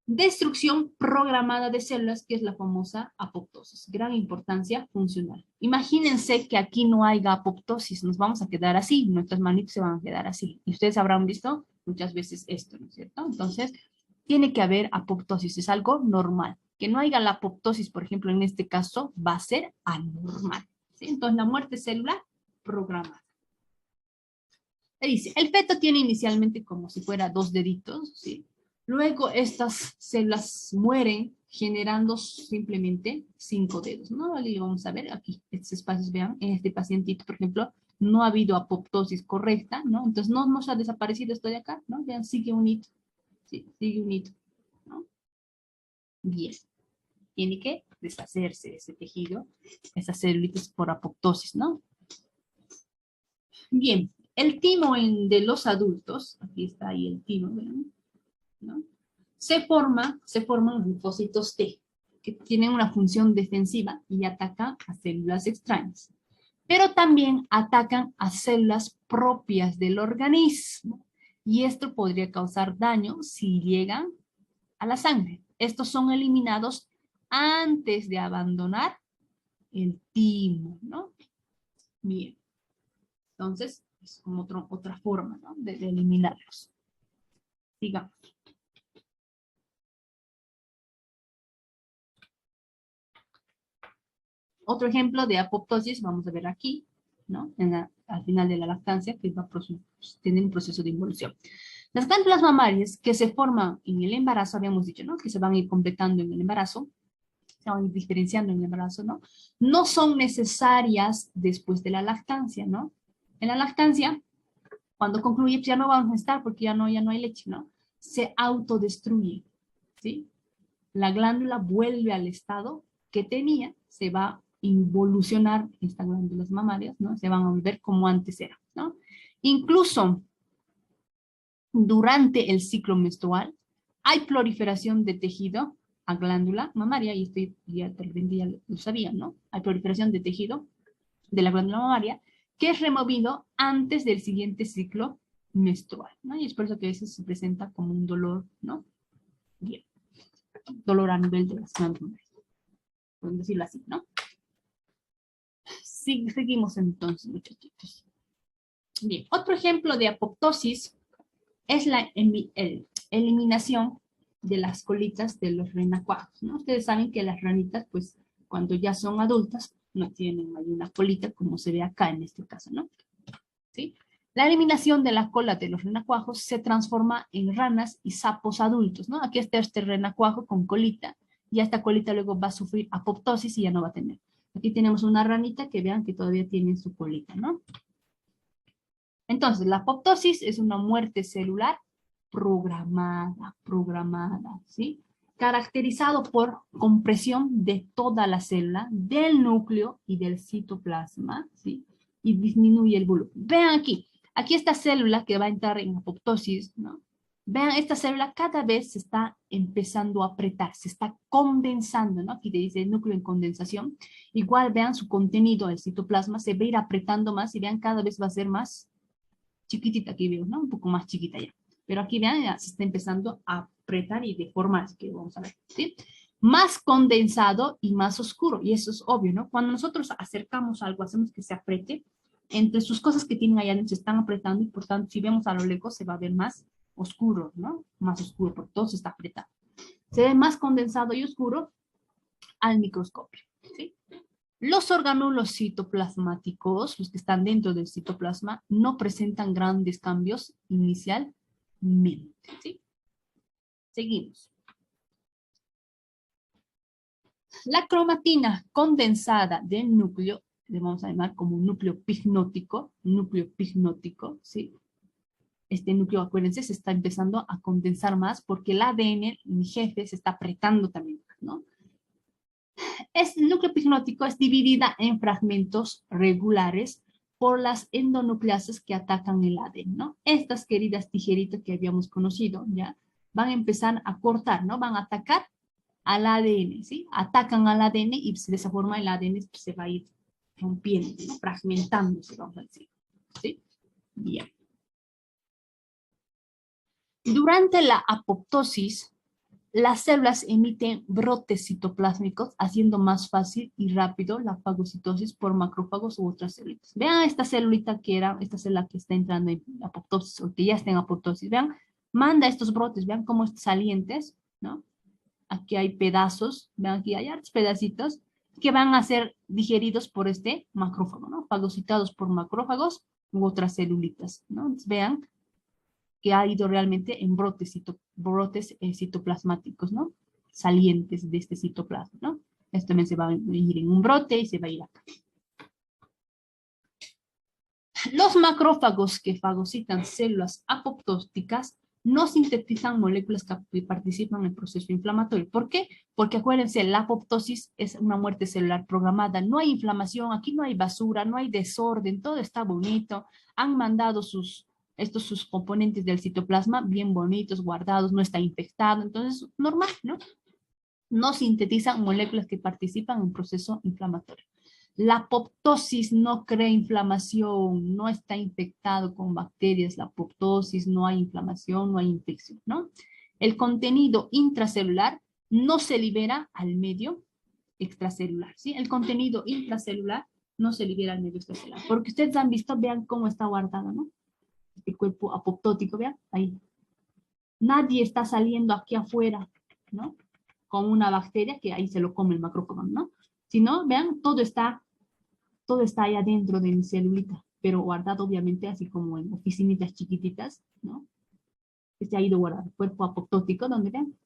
Destrucción programada de células, que es la famosa apoptosis. Gran importancia funcional. Imagínense que aquí no haya apoptosis, nos vamos a quedar así, nuestras manitos se van a quedar así. Y ustedes habrán visto muchas veces esto, ¿no es cierto? Entonces, tiene que haber apoptosis, es algo normal. Que no haya la apoptosis, por ejemplo, en este caso, va a ser anormal, ¿sí? Entonces, la muerte celular programada. Le dice, el feto tiene inicialmente como si fuera dos deditos, ¿sí? Luego estas células mueren generando simplemente 5 dedos, ¿no? Y vamos a ver aquí, estos espacios, vean, en este pacientito, por ejemplo, no ha habido apoptosis correcta, ¿no? Entonces no nos ha desaparecido esto de acá, ¿no? Vean, sigue un hito, ¿sí? Sigue un hito, ¿no? Bien, tiene que deshacerse ese tejido, esas células por apoptosis, ¿no? Bien, el timo de los adultos, aquí está ahí el timo, ¿ven? ¿No? Se forman linfocitos T, que tienen una función defensiva y atacan a células extrañas. Pero también atacan a células propias del organismo. Y esto podría causar daño si llegan a la sangre. Estos son eliminados antes de abandonar el timo, ¿no? Bien. Entonces, es como otra forma, ¿no? de eliminarlos. Digamos. Otro ejemplo de apoptosis, vamos a ver aquí, ¿no? Al final de la lactancia, que va a tener un proceso de involución. Las glándulas mamarias que se forman en el embarazo, habíamos dicho, ¿no? Que se van a ir completando en el embarazo, se van a ir diferenciando en el embarazo, ¿no? No son necesarias después de la lactancia, ¿no? En la lactancia, cuando concluye, pues ya no vamos a estar porque ya no hay leche, ¿no? Se autodestruye, ¿sí? La glándula vuelve al estado que tenía, se va a involucionar estas glándulas mamarias, ¿no? Se van a volver como antes era, ¿no? Incluso durante el ciclo menstrual hay proliferación de tejido a glándula mamaria, y esto ya lo sabían, ¿no? Hay proliferación de tejido de la glándula mamaria que es removido antes del siguiente ciclo menstrual, ¿no? Y es por eso que a veces se presenta como un dolor, ¿no? Bien, dolor a nivel de las glándulas, por decirlo así, ¿no? Sí, seguimos entonces, muchachitos. Bien, otro ejemplo de apoptosis es la eliminación de las colitas de los renacuajos, ¿no? Ustedes saben que las ranitas, pues, cuando ya son adultas, no tienen ahí una colita como se ve acá en este caso, ¿no? ¿Sí? La eliminación de la cola de los renacuajos se transforma en ranas y sapos adultos, ¿no? Aquí está este renacuajo con colita, y esta colita luego va a sufrir apoptosis y ya no va a tener. Aquí tenemos una ranita que vean que todavía tiene su colita, ¿no? Entonces, la apoptosis es una muerte celular programada, ¿sí? Caracterizado por compresión de toda la célula, del núcleo y del citoplasma, ¿sí? y disminuye el volumen. Vean aquí esta célula que va a entrar en apoptosis, ¿no? Vean, esta célula cada vez se está empezando a apretar, se está condensando, ¿no? Aquí te dice núcleo en condensación. Igual vean su contenido, el citoplasma, se va a ir apretando más y vean cada vez va a ser más chiquitita, aquí veo, ¿no? Un poco más chiquita ya. Pero aquí vean, ya se está empezando a apretar y deformar, que vamos a ver, ¿sí? Más condensado y más oscuro, y eso es obvio, ¿no? Cuando nosotros acercamos algo, hacemos que se apriete, entre sus cosas que tienen allá adentro se están apretando y por tanto, si vemos a lo lejos, se va a ver más oscuro, ¿no? Más oscuro, porque todo se está apretando. Se ve más condensado y oscuro al microscopio, ¿sí? Los orgánulos citoplasmáticos, los que están dentro del citoplasma, no presentan grandes cambios inicialmente, ¿sí? Seguimos. La cromatina condensada del núcleo, le vamos a llamar como núcleo pignótico, ¿sí? Este núcleo, acuérdense, se está empezando a condensar más porque el ADN, mi jefe, se está apretando también, ¿no? El núcleo pignótico es dividida en fragmentos regulares por las endonucleasas que atacan el ADN, ¿no? Estas queridas tijeritas que habíamos conocido, ¿ya? Van a empezar a cortar, ¿no? Van a atacar al ADN, ¿sí? Atacan al ADN y de esa forma el ADN se va a ir rompiendo, ¿no? Fragmentándose, vamos a decir, ¿sí? Bien. Durante la apoptosis, las células emiten brotes citoplásmicos, haciendo más fácil y rápido la fagocitosis por macrófagos u otras células. Vean esta celulita que era, esta célula que está entrando en apoptosis o que ya está en apoptosis. Vean, manda estos brotes, vean cómo están salientes, ¿no? Aquí hay pedazos, vean aquí hay hartos pedacitos que van a ser digeridos por este macrófago, ¿no? Fagocitados por macrófagos u otras celulitas, ¿no? Entonces, vean que ha ido realmente en brotes citoplasmáticos, ¿no? Salientes de este citoplasma, ¿no? Esto también se va a ir en un brote y se va a ir acá. Los macrófagos que fagocitan células apoptóticas no sintetizan moléculas que participan en el proceso inflamatorio. ¿Por qué? Porque acuérdense, la apoptosis es una muerte celular programada. No hay inflamación, aquí no hay basura, no hay desorden, todo está bonito. Han mandado sus componentes del citoplasma bien bonitos, guardados, no está infectado. Entonces, normal, ¿no? No sintetizan moléculas que participan en un proceso inflamatorio. La apoptosis no crea inflamación, no está infectado con bacterias. La apoptosis no hay inflamación, no hay infección, ¿no? El contenido intracelular no se libera al medio extracelular, ¿sí? El contenido intracelular no se libera al medio extracelular. Porque ustedes han visto, vean cómo está guardado, ¿no? El cuerpo apoptótico, vean, ahí. Nadie está saliendo aquí afuera, ¿no? Con una bacteria que ahí se lo come el macrófago, ¿no? Si no, vean, todo está ahí adentro de mi celulita, pero guardado obviamente así como en oficinitas chiquititas, ¿no? Que se ha ido guardando, cuerpo apoptótico, donde vean,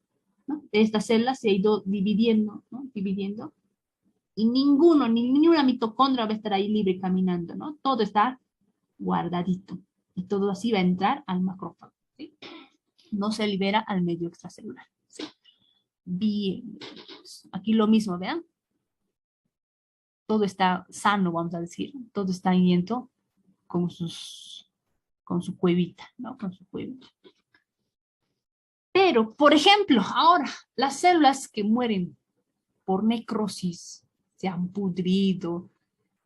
¿no? Esta célula se ha ido dividiendo, ¿no? Dividiendo, y ni una mitocondria va a estar ahí libre caminando, ¿no? Todo está guardadito, y todo así va a entrar al macrófago, ¿sí? No se libera al medio extracelular, ¿sí? Bien, aquí lo mismo, vean. Todo está sano, vamos a decir, todo está yendo con su cuevita, ¿no? Con su cuevita. Pero, por ejemplo, ahora, las células que mueren por necrosis, se han pudrido,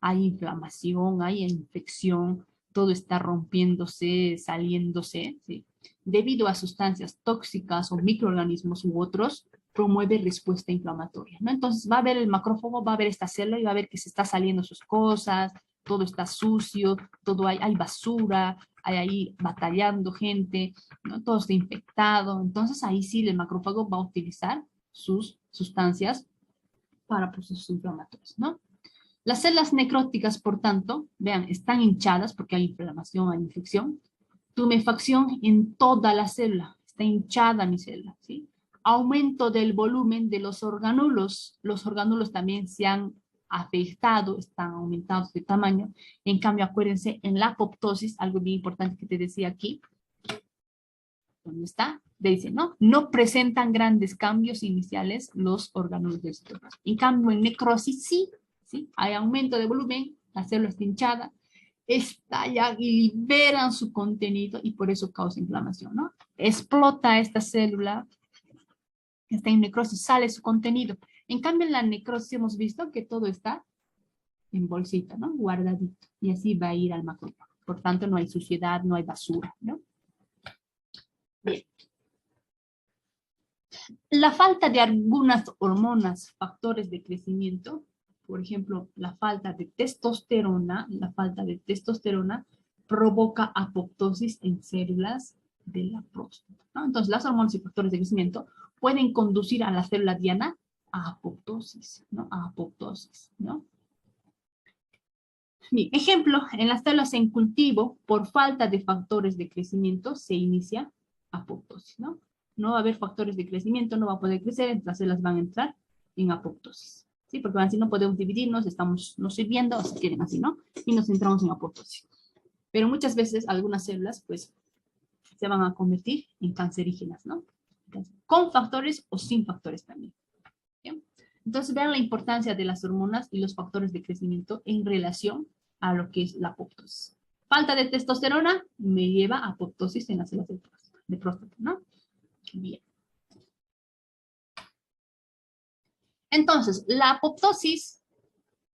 hay inflamación, hay infección, todo está rompiéndose, saliéndose, ¿sí? Debido a sustancias tóxicas o microorganismos u otros, promueve respuesta inflamatoria, ¿no? Entonces va a ver el macrófago, va a ver esta célula y va a ver que se está saliendo sus cosas, todo está sucio, todo hay basura, hay ahí batallando gente, ¿no? Todo está infectado. Entonces ahí sí el macrófago va a utilizar sus sustancias para procesos inflamatorios, ¿no? Las células necróticas, por tanto, vean, están hinchadas porque hay inflamación, hay infección. Tumefacción en toda la célula, está hinchada mi célula, ¿sí? Aumento del volumen de los orgánulos también se han afectado, están aumentados de tamaño. En cambio, acuérdense, en la apoptosis, algo bien importante que te decía aquí, ¿dónde está? Dice, ¿no? No presentan grandes cambios iniciales los orgánulos del citoplasma. En cambio, en necrosis sí, ¿sí? Hay aumento de volumen, la célula está hinchada, estallan y liberan su contenido y por eso causa inflamación, ¿no? Explota esta célula que está en necrosis, sale su contenido. En cambio, en la necrosis hemos visto que todo está en bolsita, ¿no? Guardadito. Y así va a ir al macrófago. Por tanto, no hay suciedad, no hay basura, ¿no? Bien. La falta de algunas hormonas, factores de crecimiento, por ejemplo, la falta de testosterona provoca apoptosis en células de la próstata, ¿no? Entonces, las hormonas y factores de crecimiento pueden conducir a la célula diana a apoptosis, ¿no? A apoptosis, ¿no? Bien, ejemplo, en las células en cultivo, por falta de factores de crecimiento, se inicia apoptosis, ¿no? No va a haber factores de crecimiento, no va a poder crecer, entonces las células van a entrar en apoptosis, ¿sí? Porque van a decir, no podemos dividirnos, estamos no sirviendo, o se quieren así, ¿no? Y nos entramos en apoptosis. Pero muchas veces algunas células, pues, se van a convertir en cancerígenas, ¿no? Con factores o sin factores también. ¿Bien? Entonces vean la importancia de las hormonas y los factores de crecimiento en relación a lo que es la apoptosis. Falta de testosterona me lleva a apoptosis en las células de próstata, ¿no? Bien. Entonces, la apoptosis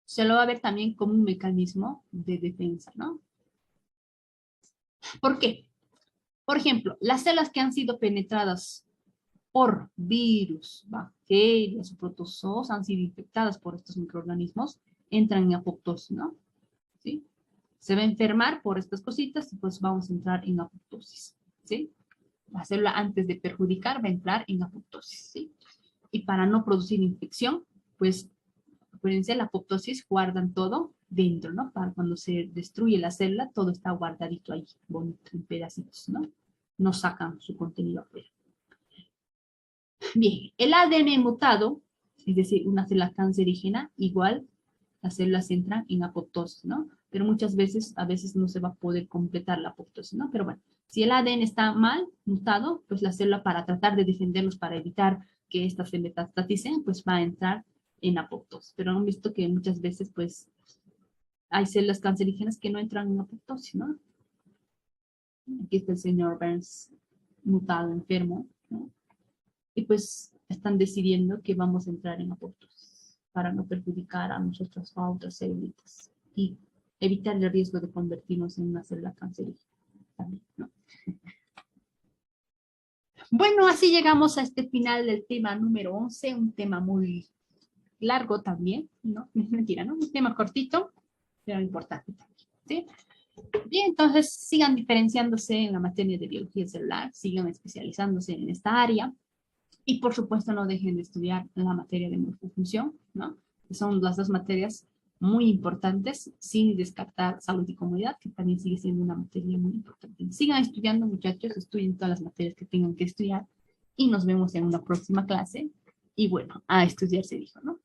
se lo va a ver también como un mecanismo de defensa, ¿no? ¿Por qué? Por ejemplo, las células que han sido penetradas por virus, bacterias o protozoos han sido infectadas por estos microorganismos, entran en apoptosis, ¿no? ¿Sí? Se va a enfermar por estas cositas y pues vamos a entrar en apoptosis, ¿sí? La célula antes de perjudicar va a entrar en apoptosis, ¿sí? Y para no producir infección, pues, acuérdense, la apoptosis guardan todo dentro, ¿no? Para cuando se destruye la célula, todo está guardadito ahí, bonito, en pedacitos, ¿no? No sacan su contenido afuera. Bien, el ADN mutado, es decir, una célula cancerígena, igual las células entran en apoptosis, ¿no? Pero muchas veces, a veces no se va a poder completar la apoptosis, ¿no? Pero bueno, si el ADN está mal, mutado, pues la célula para tratar de defenderlos, para evitar que éstas se metastaticen, pues va a entrar en apoptosis. Pero han visto que muchas veces, pues, hay células cancerígenas que no entran en apoptosis, ¿no? Aquí está el señor Burns mutado, enfermo, ¿no? Y pues están decidiendo que vamos a entrar en apoptosis para no perjudicar a nosotros o a otras células y evitar el riesgo de convertirnos en una célula cancerígena también, ¿no? Bueno, así llegamos a este final del tema número 11, un tema muy largo también, ¿no? Mentira, ¿no? Un tema cortito, pero importante también, ¿sí? Bien, entonces sigan diferenciándose en la materia de biología celular, sigan especializándose en esta área. Y por supuesto no dejen de estudiar la materia de morfofunción, ¿no? Que son las dos materias muy importantes, sin descartar salud y comodidad, que también sigue siendo una materia muy importante. Sigan estudiando, muchachos, estudien todas las materias que tengan que estudiar y nos vemos en una próxima clase. Y bueno, a estudiar se dijo, ¿no?